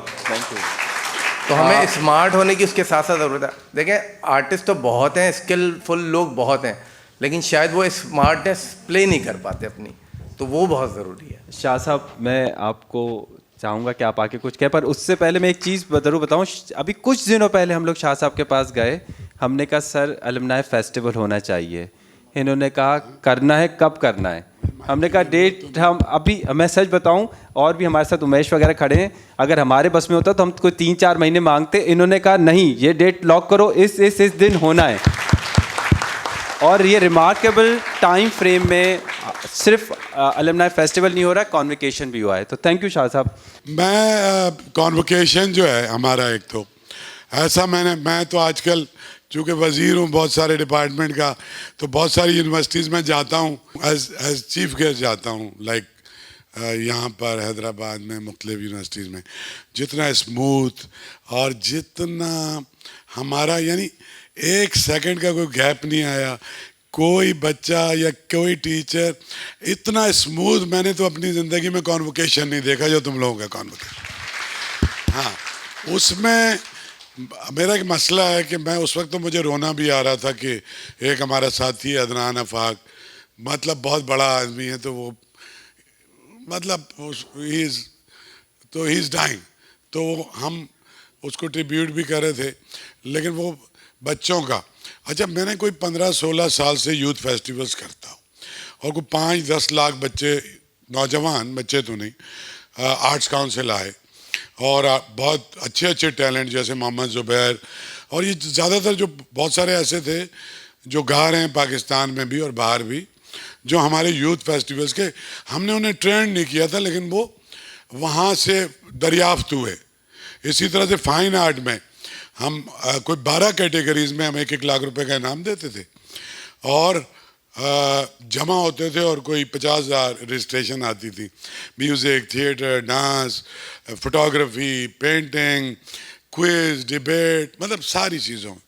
तो हमें स्मार्ट होने की उसके साथ साथ ज़रूरत है। देखें, आर्टिस्ट तो बहुत हैं, स्किलफुल लोग बहुत हैं, लेकिन शायद वो स्मार्टनेस प्ले नहीं कर पाते अपनी, तो वो बहुत ज़रूरी है। शाह साहब, मैं आपको चाहूँगा कि आप आके कुछ कहें, पर उससे पहले मैं एक चीज़ ज़रूर बताऊँ। अभी कुछ दिनों पहले हम लोग शाह साहब के पास गए, हमने कहा सर अलुमनाई फेस्टिवल होना चाहिए। इन्होंने कहा करना है, कब करना है? हमने कहा डेट हम अभी, मैं सच बताऊं, और भी हमारे साथ उमेश वगैरह खड़े हैं, अगर हमारे बस में होता तो हम कोई 3-4 महीने मांगते। इन्होंने कहा नहीं, ये डेट लॉक करो, इस दिन होना है। और ये रिमार्केबल टाइम फ्रेम में सिर्फ अलुमनाई फेस्टिवल नहीं हो रहा, कॉन्वोकेशन भी हुआ है। तो थैंक यू शाह साहब। मैं कॉन्वोकेशन जो है हमारा, एक तो ऐसा मैं तो आजकल चूँकि वज़ीर हूँ बहुत सारे डिपार्टमेंट का, तो बहुत सारी यूनिवर्सिटीज़ में जाता हूँ एज चीफ गेस्ट जाता हूँ, लाइक यहाँ पर हैदराबाद में मुख्तलिफ यूनिवर्सिटीज़ में। जितना स्मूथ और जितना हमारा, यानी 1 सेकंड का कोई गैप नहीं आया, कोई बच्चा या कोई टीचर इतना स्मूथ मैंने तो अपनी ज़िंदगी में कॉन्वोकेशन नहीं देखा जो तुम लोगों का कॉन्वोकेशन। हाँ, उसमें मेरा एक मसला है कि मैं उस वक्त तो मुझे रोना भी आ रहा था कि एक हमारा साथी है अदनान अफाक, मतलब बहुत बड़ा आदमी है, तो वो मतलब ही इज़ डाइंग, तो हम उसको ट्रिब्यूट भी कर रहे थे, लेकिन वो बच्चों का। अच्छा, मैंने कोई 15-16 साल से यूथ फेस्टिवल्स करता हूँ, और कोई 5-10 लाख बच्चे, नौजवान बच्चे तो नहीं, आर्ट्स काउंसिल आए, और बहुत अच्छे अच्छे टैलेंट जैसे मोहम्मद ज़ुबैर, और ये ज़्यादातर जो बहुत सारे ऐसे थे जो गा रहे हैं पाकिस्तान में भी और बाहर भी, जो हमारे यूथ फेस्टिवल्स के, हमने उन्हें ट्रेंड नहीं किया था, लेकिन वो वहाँ से दरियाफ्त हुए। इसी तरह से फ़ाइन आर्ट में हम कोई 12 कैटेगरीज़ में हम 1-1 लाख रुपए का इनाम देते थे, और जमा होते थे और कोई 50,000 रजिस्ट्रेशन आती थी। Music, theatre, dance, photography, painting, quiz, debate, मतलब सारी चीज़ों में।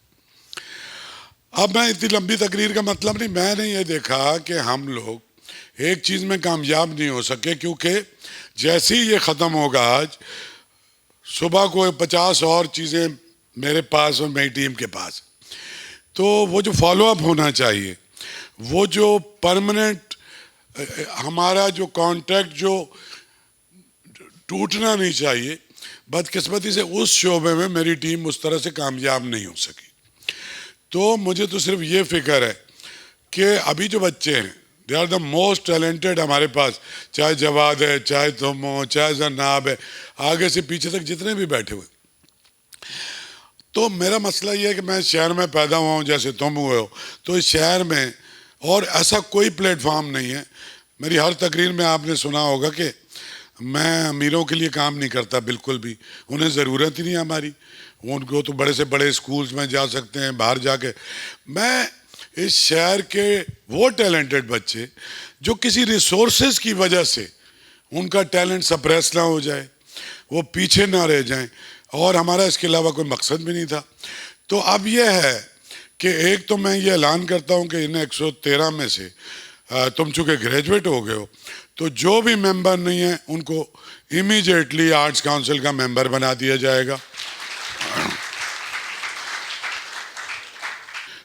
अब मैं इतनी लंबी तकरीर का मतलब नहीं, मैंने ये देखा कि हम लोग एक चीज़ में कामयाब नहीं हो सके, क्योंकि जैसे ही ये ख़त्म होगा आज, सुबह को 50 और चीज़ें मेरे पास और मेरी टीम के पास। तो वो जो फॉलोअप होना चाहिए, वो जो परमानेंट हमारा जो कॉन्टैक्ट जो टूटना नहीं चाहिए, बदकिस्मती से उस शोबे में मेरी टीम उस तरह से कामयाब नहीं हो सकी। तो मुझे तो सिर्फ ये फिक्र है कि अभी जो बच्चे हैं, they are the most talented हमारे पास, चाहे जवाद है, चाहे तुम हो, चाहे जन्नाब है, आगे से पीछे तक जितने भी बैठे हुए। तो मेरा मसला ये है कि मैं शहर में पैदा हुआ हूँ, जैसे तुम हुए हो, तो इस शहर में और ऐसा कोई प्लेटफॉर्म नहीं है। मेरी हर तकरीर में आपने सुना होगा कि मैं अमीरों के लिए काम नहीं करता, बिल्कुल भी, उन्हें ज़रूरत ही नहीं है हमारी। उनको तो बड़े से बड़े स्कूल्स में जा सकते हैं, बाहर जाके। मैं इस शहर के वो टैलेंटेड बच्चे जो किसी रिसोर्सेज की वजह से उनका टैलेंट सप्रेस ना हो जाए, वो पीछे ना रह जाएं, और हमारा इसके अलावा कोई मकसद भी नहीं था। तो अब यह है कि एक तो मैं ये ऐलान करता हूँ कि इन 113 में से तुम चूँकि ग्रेजुएट हो गए हो, तो जो भी मेंबर नहीं है उनको इमीडिएटली आर्ट्स काउंसिल का मेंबर बना दिया जाएगा।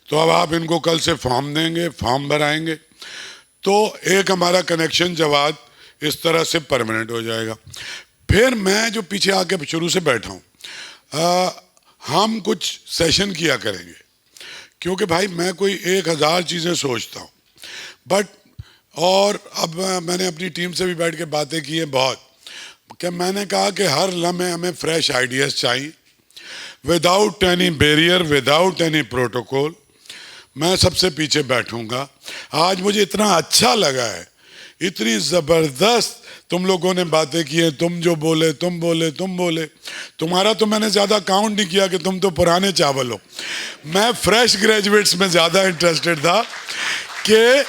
तो अब आप इनको कल से फॉर्म देंगे, फॉर्म भराएंगे, तो एक हमारा कनेक्शन जवाद इस तरह से परमानेंट हो जाएगा। फिर मैं जो पीछे आके शुरू से बैठा हूँ, हम कुछ सेशन किया करेंगे, क्योंकि भाई मैं कोई 1000 चीज़ें सोचता हूँ, बट और अब मैंने अपनी टीम से भी बैठ के बातें की हैं बहुत, कि मैंने कहा कि हर लम्हे हमें फ्रेश आइडियाज़ चाहिए, without any barrier, without any protocol. मैं सबसे पीछे बैठूंगा। आज मुझे इतना अच्छा लगा है, इतनी ज़बरदस्त तुम लोगों ने बातें की हैं, तुम जो बोले, तुम बोले, तुम बोले। तुम्हारा तो मैंने ज़्यादा काउंट नहीं किया कि तुम तो पुराने चावल हो। मैं फ्रेश ग्रेजुएट्स में ज़्यादा इंटरेस्टेड था कि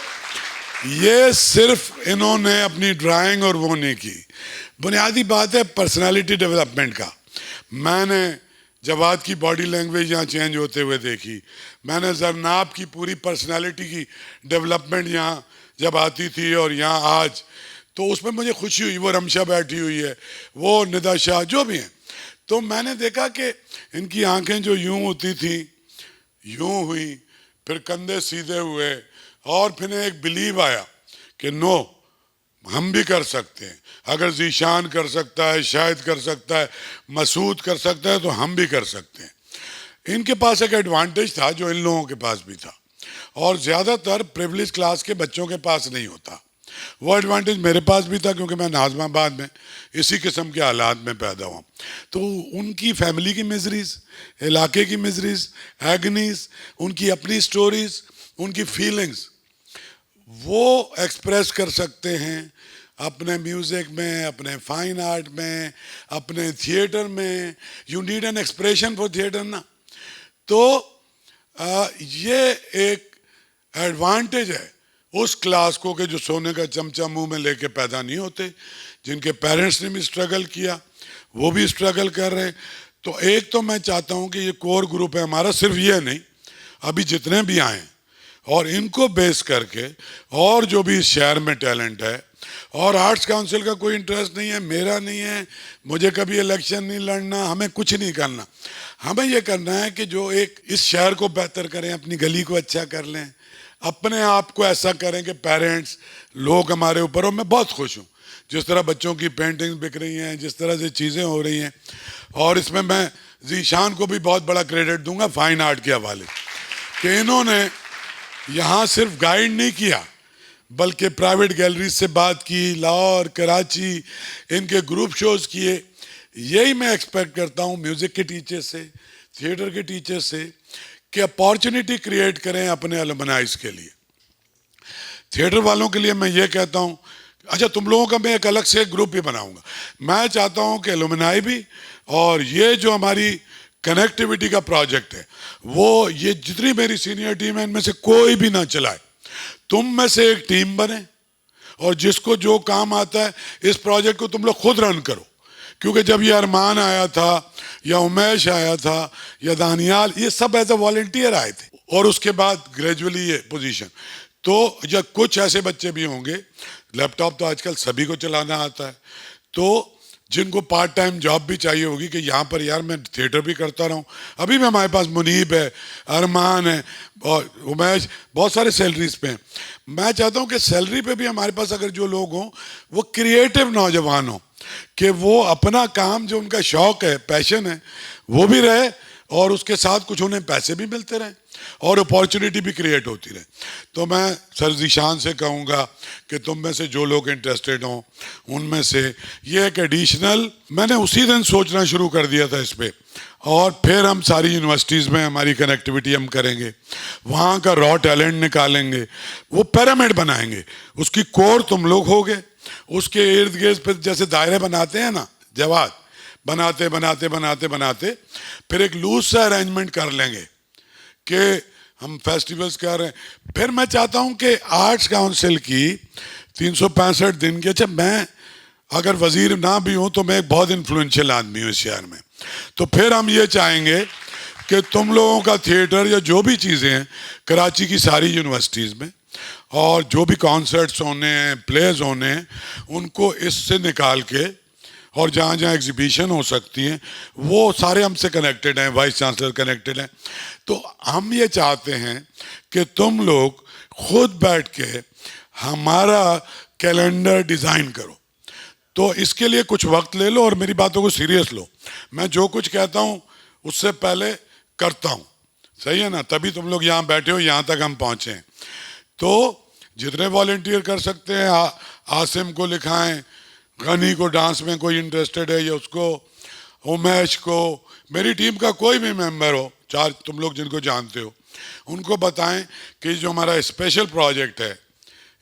ये सिर्फ इन्होंने अपनी ड्राइंग और वो नहीं की। बुनियादी बात है पर्सनालिटी डेवलपमेंट का। मैंने जवाद की बॉडी लैंग्वेज यहाँ चेंज होते हुए देखी, मैंने जरनाब की पूरी पर्सनालिटी की डेवलपमेंट यहाँ जब आती थी और यहाँ आज, तो उसमें मुझे खुशी हुई। वो रमशा बैठी हुई है, वो निदा शाह जो भी हैं, तो मैंने देखा कि इनकी आंखें जो यूं होती थी, यूं हुई, फिर कंधे सीधे हुए, और फिर एक बिलीव आया कि नो, हम भी कर सकते हैं। अगर जीशान कर सकता है, शायद कर सकता है, मसूद कर सकता है, तो हम भी कर सकते हैं। इनके पास एक एडवांटेज था जो इन लोगों के पास भी था, और ज़्यादातर प्रिविलेज क्लास के बच्चों के पास नहीं होता। वो एडवांटेज मेरे पास भी था, क्योंकि मैं नाज़माबाद में इसी किस्म के हालात में पैदा हुआ। तो उनकी फैमिली की मिजरीज, इलाके की मिजरीज, एगनीज, उनकी अपनी स्टोरीज, उनकी फीलिंग्स, वो एक्सप्रेस कर सकते हैं अपने म्यूज़िक में, अपने फाइन आर्ट में, अपने थिएटर में। You need an expression for theatre ना। तो ये एक एडवांटेज है उस क्लास को कि जो सोने का चमचा मुंह में लेके पैदा नहीं होते, जिनके पेरेंट्स ने भी स्ट्रगल किया, वो भी स्ट्रगल कर रहे हैं। तो एक तो मैं चाहता हूँ कि ये कोर ग्रुप है हमारा, सिर्फ ये नहीं, अभी जितने भी आए और इनको बेस करके और जो भी इस शहर में टैलेंट है, और आर्ट्स काउंसिल का कोई इंटरेस्ट नहीं है, मेरा नहीं है, मुझे कभी इलेक्शन नहीं लड़ना, हमें कुछ नहीं करना। हमें ये करना है कि जो एक इस शहर को बेहतर करें, अपनी गली को अच्छा कर लें, अपने आप को ऐसा करें कि पेरेंट्स, लोग हमारे ऊपर, और मैं बहुत खुश हूँ जिस तरह बच्चों की पेंटिंग्स बिक रही हैं, जिस तरह से चीज़ें हो रही हैं। और इसमें मैं जीशान को भी बहुत बड़ा क्रेडिट दूंगा फाइन आर्ट के हवाले, कि इन्होंने यहाँ सिर्फ गाइड नहीं किया, बल्कि प्राइवेट गैलरीज से बात की, लाहौर, कराची, इनके ग्रुप शोज़ किए। यही मैं एक्सपेक्ट करता हूँ म्यूज़िक के टीचर से, थिएटर के टीचर से, कि अपॉर्चुनिटी क्रिएट करें अपने अलमनाइज के लिए। थिएटर वालों के लिए मैं ये कहता हूँ, अच्छा तुम लोगों का मैं एक अलग से ग्रुप भी बनाऊंगा। मैं चाहता हूँ कि अलुमनाई भी, और ये जो हमारी कनेक्टिविटी का प्रोजेक्ट है, वो ये जितनी मेरी सीनियर टीम है इनमें से कोई भी ना चलाए, तुम में से एक टीम बने और जिसको जो काम आता है इस प्रोजेक्ट को तुम लोग खुद रन करो। क्योंकि जब ये अरमान आया था या उमेश आया था या दानियाल, ये सब एज अ वॉलंटियर आए थे और उसके बाद ग्रेजुअली ये पोजीशन। तो या कुछ ऐसे बच्चे भी होंगे, लैपटॉप तो आजकल सभी को चलाना आता है, तो जिनको पार्ट टाइम जॉब भी चाहिए होगी कि यहाँ पर यार मैं थिएटर भी करता रहूँ। अभी भी हमारे पास मुनीब है, अरमान है और उमेश बहुत सारे सैलरीज पे हैं। मैं चाहता हूँ कि सैलरी पे भी हमारे पास अगर जो लोग हों वो क्रिएटिव नौजवान हों, कि वो अपना काम जो उनका शौक है, पैशन है, वो भी रहे और उसके साथ कुछ उन्हें पैसे भी मिलते रहें और अपॉर्चुनिटी भी क्रिएट होती रहे। तो मैं सर ज़ीशान से कहूँगा कि तुम में से जो लोग इंटरेस्टेड हों उनमें से ये एक एडिशनल, मैंने उसी दिन सोचना शुरू कर दिया था इस पर, और फिर हम सारी यूनिवर्सिटीज़ में हमारी कनेक्टिविटी हम करेंगे, वहाँ का रॉ टैलेंट निकालेंगे, वो पिरामिड बनाएंगे, उसकी कोर तुम लोग होगे, उसके इर्द गिर्द फिर जैसे दायरे बनाते हैं ना, जवाब बनाते बनाते बनाते बनाते फिर एक लूज सा अरेंजमेंट कर लेंगे कि हम फेस्टिवल्स कर रहे हैं। फिर मैं चाहता हूं कि आर्ट्स काउंसिल की 365 दिन की, अच्छा मैं अगर वजीर ना भी हूं तो मैं एक बहुत इन्फ्लुएंशियल आदमी हूं इस शहर में, तो फिर हम ये चाहेंगे कि तुम लोगों का थिएटर या जो भी चीज़ें हैं कराची की सारी यूनिवर्सिटीज़ में, और जो भी कॉन्सर्ट्स होने हैं, प्लेज होने हैं, उनको इससे निकाल के, और जहाँ जहाँ एग्जीबिशन हो सकती हैं वो सारे हमसे कनेक्टेड हैं, वाइस चांसलर कनेक्टेड हैं। तो हम ये चाहते हैं कि तुम लोग खुद बैठ के हमारा कैलेंडर डिज़ाइन करो। तो इसके लिए कुछ वक्त ले लो और मेरी बातों को सीरियस लो। मैं जो कुछ कहता हूँ उससे पहले करता हूँ, सही है ना? तभी तुम लोग यहाँ बैठे हो, यहाँ तक हम पहुँचे हैं। तो जितने वॉलंटियर कर सकते हैं, आसिम को लिखाएं, गनी को डांस में कोई इंटरेस्टेड है या उसको, उमेश को, मेरी टीम का कोई भी मेंबर हो, चार तुम लोग जिनको जानते हो, उनको बताएं कि जो हमारा स्पेशल प्रोजेक्ट है,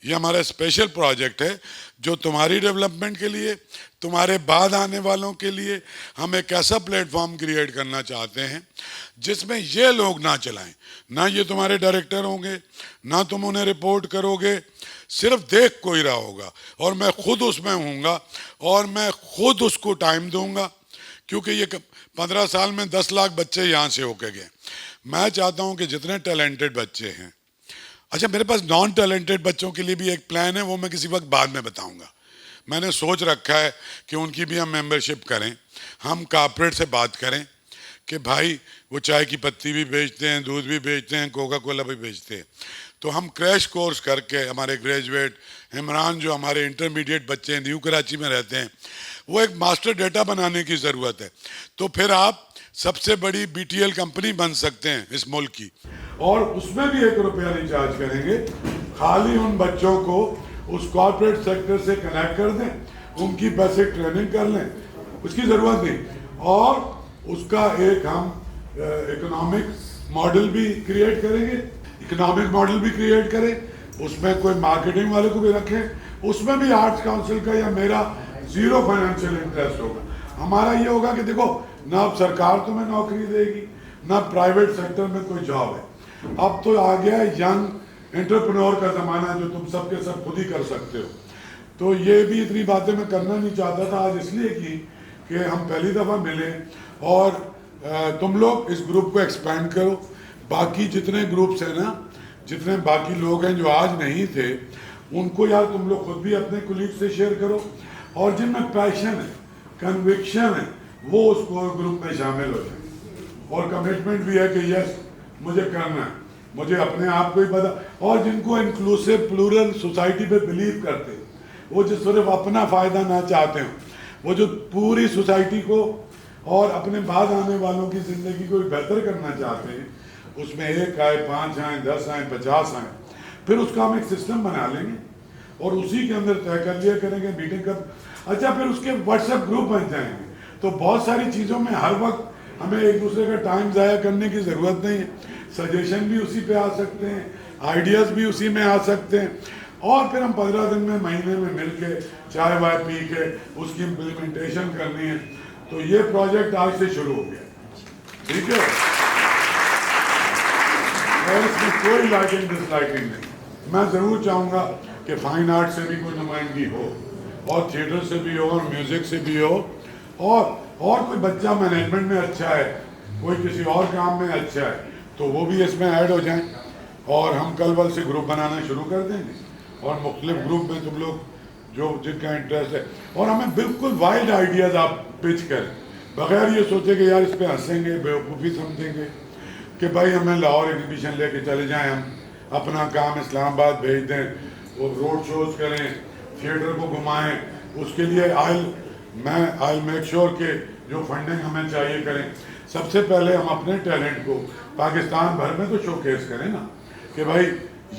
ये हमारा स्पेशल प्रोजेक्ट है जो तुम्हारी डेवलपमेंट के लिए, तुम्हारे बाद आने वालों के लिए हम एक ऐसा प्लेटफॉर्म क्रिएट करना चाहते हैं जिसमें ये लोग ना चलाएं, ना ये तुम्हारे डायरेक्टर होंगे, ना तुम उन्हें रिपोर्ट करोगे, सिर्फ देख कोई रहा होगा और मैं खुद उसमें हूँगा और मैं खुद उसको टाइम दूंगा। क्योंकि ये 15 साल में 10 लाख बच्चे यहाँ से होके गए। मैं चाहता हूँ कि जितने टैलेंटेड बच्चे हैं, अच्छा मेरे पास नॉन टैलेंटेड बच्चों के लिए भी एक प्लान है, वो मैं किसी वक्त बाद में बताऊँगा। मैंने सोच रखा है कि उनकी भी हम मेंबरशिप करें, हम कॉर्पोरेट से बात करें कि भाई वो चाय की पत्ती भी बेचते हैं, दूध भी बेचते हैं, कोका कोला भी बेचते हैं, तो हम क्रैश कोर्स करके हमारे ग्रेजुएट इमरान जो हमारे इंटरमीडिएट बच्चे हैं, न्यू कराची में रहते हैं, वो एक मास्टर डेटा बनाने की ज़रूरत है। तो फिर आप सबसे बड़ी BTL कंपनी बन सकते हैं इस मुल्क की, और उसमें भी 1 रुपया नहीं चार्ज करेंगे। खाली उन बच्चों को उस कॉर्पोरेट सेक्टर से कनेक्ट कर दें, उनकी बेसिक ट्रेनिंग कर लें, उसकी ज़रूरत नहीं, और उसका एक हम इकोनॉमिक मॉडल भी क्रिएट करेंगे, इकोनॉमिक मॉडल भी क्रिएट करें, उसमें कोई मार्केटिंग वाले को भी रखें, उसमें भी आर्ट्स काउंसिल का या मेरा 0 फाइनेंशियल इंटरेस्ट होगा। हमारा ये होगा कि देखो ना अब सरकार तुम्हें नौकरी देगी, ना प्राइवेट सेक्टर में कोई जॉब है। अब तो आ गया यंग एंटरप्रेन्योर का ज़माना जो तुम सब के सब खुद ही कर सकते हो। तो ये भी इतनी बातें मैं करना नहीं चाहता था आज, इसलिए कि हम पहली दफ़ा मिले, और तुम लोग इस ग्रुप को एक्सपेंड करो। बाकी जितने ग्रुप्स हैं ना, जितने बाकी लोग हैं जो आज नहीं थे, उनको यार तुम लोग खुद भी अपने कुलीग से शेयर करो, और जिनमें पैशन है, कन्विक्शन है, वो उसको ग्रुप में शामिल हो जाए, और कमिटमेंट भी है कि यस मुझे करना है, मुझे अपने आप को ही पता, और जिनको इंक्लूसिव प्लूरल सोसाइटी पे बिलीव करते हैं, वो जो सिर्फ अपना फ़ायदा ना चाहते हो, वो जो पूरी सोसाइटी को और अपने बाद आने वालों की ज़िंदगी को बेहतर करना चाहते हैं, उसमें 1 आए, 5 आए, 10 आए, 50 आए, फिर उसका हम एक सिस्टम बना लेंगे और उसी के अंदर तय कर लिया करेंगे मीटिंग कब। अच्छा फिर उसके व्हाट्सएप ग्रुप बन जाएंगे, तो बहुत सारी चीज़ों में हर वक्त हमें एक दूसरे का टाइम ज़ाया करने की ज़रूरत नहीं है। सजेशन भी उसी पे आ सकते हैं, आइडियाज़ भी उसी में आ सकते हैं, और फिर हम 15 दिन में, महीने में मिल के चाय वाय पी के उसकी इम्प्लीमेंटेशन करनी है। तो ये प्रोजेक्ट आज से शुरू हो गया, ठीक है, और इसमें कोई लाइकिंग डिसलाइकिंग नहीं, मैं ज़रूर चाहूँगा कि फ़ाइन आर्ट से भी कोई नुमाइंदगी हो और थिएटर से भी हो और म्यूज़िक से भी हो, और कोई बच्चा मैनेजमेंट में अच्छा है, कोई किसी और काम में अच्छा है, तो वो भी इसमें ऐड हो जाएं और हम कल वल से ग्रुप बनाना शुरू कर देंगे और मुख्तलिफ ग्रुप में तुम लोग जो जिनका इंटरेस्ट है, और हमें बिल्कुल वाइल्ड आइडियाज़ आप पिच करें बगैर ये सोचे कि यार इस पर हंसेंगे, बेवकूफ़ी समझेंगे कि भाई हमें लाहौर एग्जीबिशन लेके चले जाएं, हम अपना काम इस्लामाबाद भेज दें, वो रोड शोज़ करें, थिएटर को घुमाएं, उसके लिए आई मेक श्योर कि जो फंडिंग हमें चाहिए करें। सबसे पहले हम अपने टैलेंट को पाकिस्तान भर में तो शोकेस करें ना कि भाई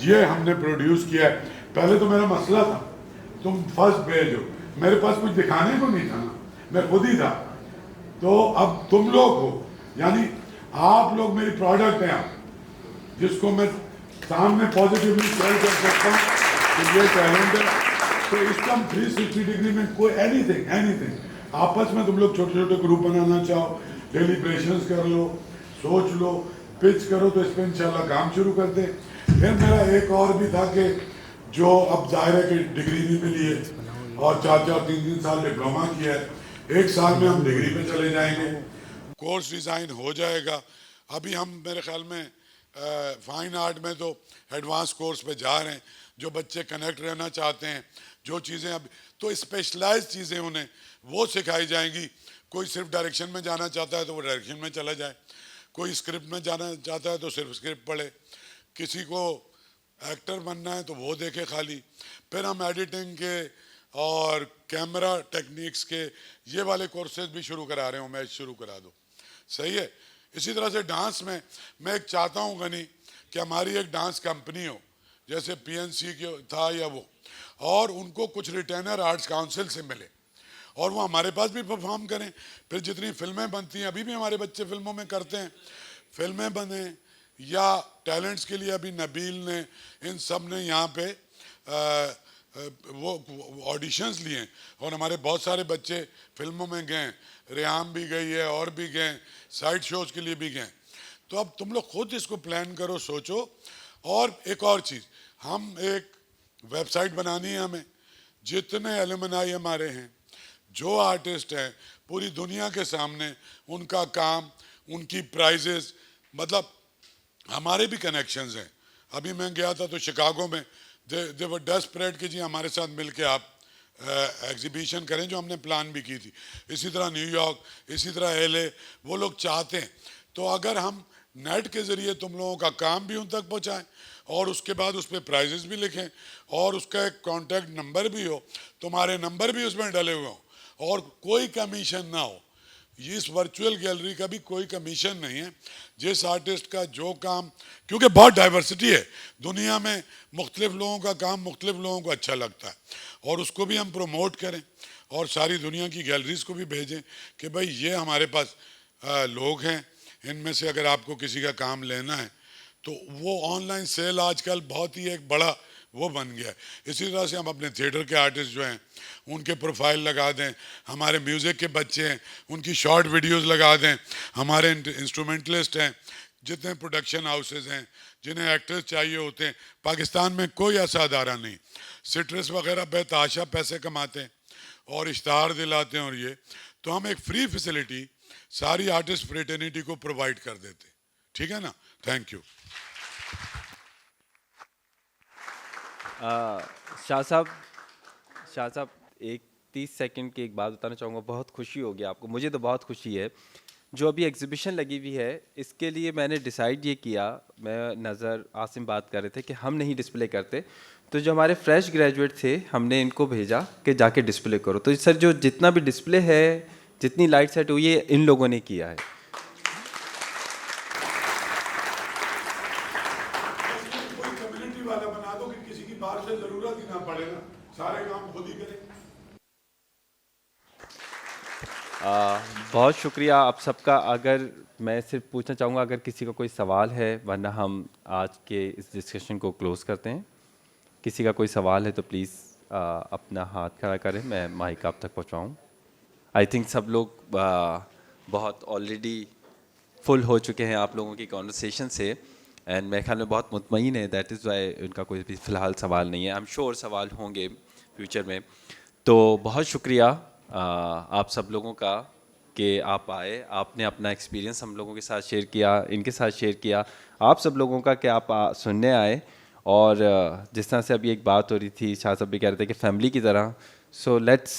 ये हमने प्रोड्यूस किया है। पहले तो मेरा मसला था तुम फर्स्ट भेजो, मेरे पास कुछ दिखाने को नहीं था ना, मैं खुद ही था। तो अब तुम लोग हो, यानी आप लोग मेरी प्रोडक्ट हैं, आप जिसको मैं सामने पॉजिटिवली शेयर कर सकता हूँ कि ये टैलेंट है। तो इसका 360 डिग्री में कोई एनीथिंग आपस में तुम लोग छोटे छोटे ग्रुप बनाना चाहो, डेलीब्रेशंस कर लो, सोच लो, पिच करो, तो इस पर इंशाल्लाह काम शुरू कर दे। फिर मेरा एक और भी था कि जो अब जाहिर है कि डिग्री भी मिली है और 4-3 साल डिप्लोमा किया है, 1 साल में हम डिग्री पे चले जाएंगे, कोर्स डिज़ाइन हो जाएगा। अभी हम मेरे ख्याल में फाइन आर्ट में तो एडवांस कोर्स पे जा रहे हैं, जो बच्चे कनेक्ट रहना चाहते हैं, जो चीज़ें अब तो स्पेशलाइज्ड चीज़ें उन्हें वो सिखाई जाएंगी। कोई सिर्फ डायरेक्शन में जाना चाहता है तो वो डायरेक्शन में चला जाए, कोई स्क्रिप्ट में जाना चाहता है तो सिर्फ स्क्रिप्ट पढ़े, किसी को एक्टर बनना है तो वो देखे खाली। फिर हम एडिटिंग के और कैमरा टेक्निक्स के ये वाले कोर्सेज भी शुरू करा रहे हूँ, मैं शुरू करा दो, सही है। इसी तरह से डांस में मैं एक चाहता हूँ गनी कि हमारी एक डांस कंपनी हो, जैसे पीएनसी के था या वो, और उनको कुछ रिटेनर आर्ट्स काउंसिल से मिले और वो हमारे पास भी परफॉर्म करें। फिर जितनी फिल्में बनती हैं, अभी भी हमारे बच्चे फिल्मों में करते हैं, फिल्में बने या टैलेंट्स के लिए अभी नबील ने, इन सब ने यहाँ पे वो ऑडिशंस लिए और हमारे बहुत सारे बच्चे फिल्मों में गए, रेहाम भी गई है और भी गए, साइड शोज़ के लिए भी गए। तो अब तुम लोग खुद इसको प्लान करो, सोचो। और एक और चीज़, हम एक वेबसाइट बनानी है हमें, जितने एलुमनाई हमारे हैं, जो आर्टिस्ट हैं, पूरी दुनिया के सामने उनका काम, उनकी प्राइजेस, मतलब हमारे भी कनेक्शंस हैं। अभी मैं गया था तो शिकागो में दे वर डेस्परेट कि जी हमारे साथ मिलके आप एग्जीबिशन करें, जो हमने प्लान भी की थी। इसी तरह न्यूयॉर्क, इसी तरह LA, वो लोग चाहते हैं। तो अगर हम नेट के ज़रिए तुम लोगों का काम भी उन तक पहुँचाएँ और उसके बाद उस पर प्राइजेस भी लिखें और उसका एक कॉन्टैक्ट नंबर भी हो, तुम्हारे नंबर भी उसमें डले हुए हों और कोई कमीशन ना हो। इस वर्चुअल गैलरी का भी कोई कमीशन नहीं है। जिस आर्टिस्ट का जो काम, क्योंकि बहुत डाइवर्सिटी है दुनिया में, मुख्तलिफ लोगों का काम मुख्तलिफ लोगों को अच्छा लगता है, और उसको भी हम प्रमोट करें और सारी दुनिया की गैलरीज को भी भेजें कि भाई ये हमारे पास लोग हैं, इनमें से अगर आपको किसी का काम लेना है तो वो ऑनलाइन सेल आजकल बहुत ही एक बड़ा वो बन गया है। इसी तरह से हम अपने थिएटर के आर्टिस्ट जो हैं उनके प्रोफाइल लगा दें, हमारे म्यूज़िक के बच्चे हैं उनकी शॉर्ट वीडियोस लगा दें, हमारे इंस्ट्रूमेंटलिस्ट हैं, जितने प्रोडक्शन हाउसेस हैं, जिन्हें एक्टर्स चाहिए होते हैं। पाकिस्तान में कोई ऐसा अदारा नहीं, सिट्रस वगैरह बेतहाशा पैसे कमाते हैं और इश्तहार दिलाते हैं, और ये तो हम एक फ्री फैसिलिटी सारी आर्टिस्ट फ्रेटर्निटी को प्रोवाइड कर देते, ठीक है ना। Thank you. शाह साहब एक 30 सेकंड की एक बात बताना चाहूँगा। बहुत खुशी होगी आपको, मुझे तो बहुत खुशी है। जो अभी एग्जीबिशन लगी हुई है, इसके लिए मैंने डिसाइड ये किया, मैं नज़र आसिम बात कर रहे थे कि हम नहीं डिस्प्ले करते, तो जो हमारे फ्रेश ग्रेजुएट थे हमने इनको भेजा कि जाके डिस्प्ले करो। तो सर जो जितना भी डिस्प्ले है, जितनी लाइट सेट हुई है, इन लोगों ने किया है। कोई कम्युनिटी वाला बना दो कि किसी की बाहर से जरूरत ही ना पड़े ना, सारे काम खुद ही करें। बहुत शुक्रिया आप सबका। अगर मैं सिर्फ पूछना चाहूँगा अगर किसी का कोई सवाल है, वरना हम आज के इस डिस्कशन को क्लोज करते हैं। किसी का कोई सवाल है तो प्लीज़ अपना हाथ खड़ा करें, मैं माइक आप तक पहुँचाऊँ। आई थिंक सब लोग बहुत ऑलरेडी फुल हो चुके हैं आप लोगों की कॉन्वर्सेशन से। एंड मेरे ख्याल में बहुत मुतमईन है, दैट इज़ वाई उनका कोई भी फ़िलहाल सवाल नहीं है। आई एम श्योर सवाल होंगे फ्यूचर में। तो बहुत शुक्रिया आप सब लोगों का कि आप आए, आपने अपना एक्सपीरियंस हम लोगों के साथ शेयर किया, इनके साथ शेयर किया। आप सब लोगों का कि आप सुनने आए, और जिस तरह से अभी एक बात हो रही थी, शाह साहब भी कह रहे थे कि फैमिली की तरह, सो लेट्स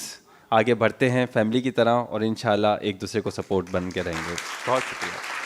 आगे बढ़ते हैं फैमिली की तरह, और इंशाल्लाह एक दूसरे को सपोर्ट बन के रहेंगे। बहुत शुक्रिया।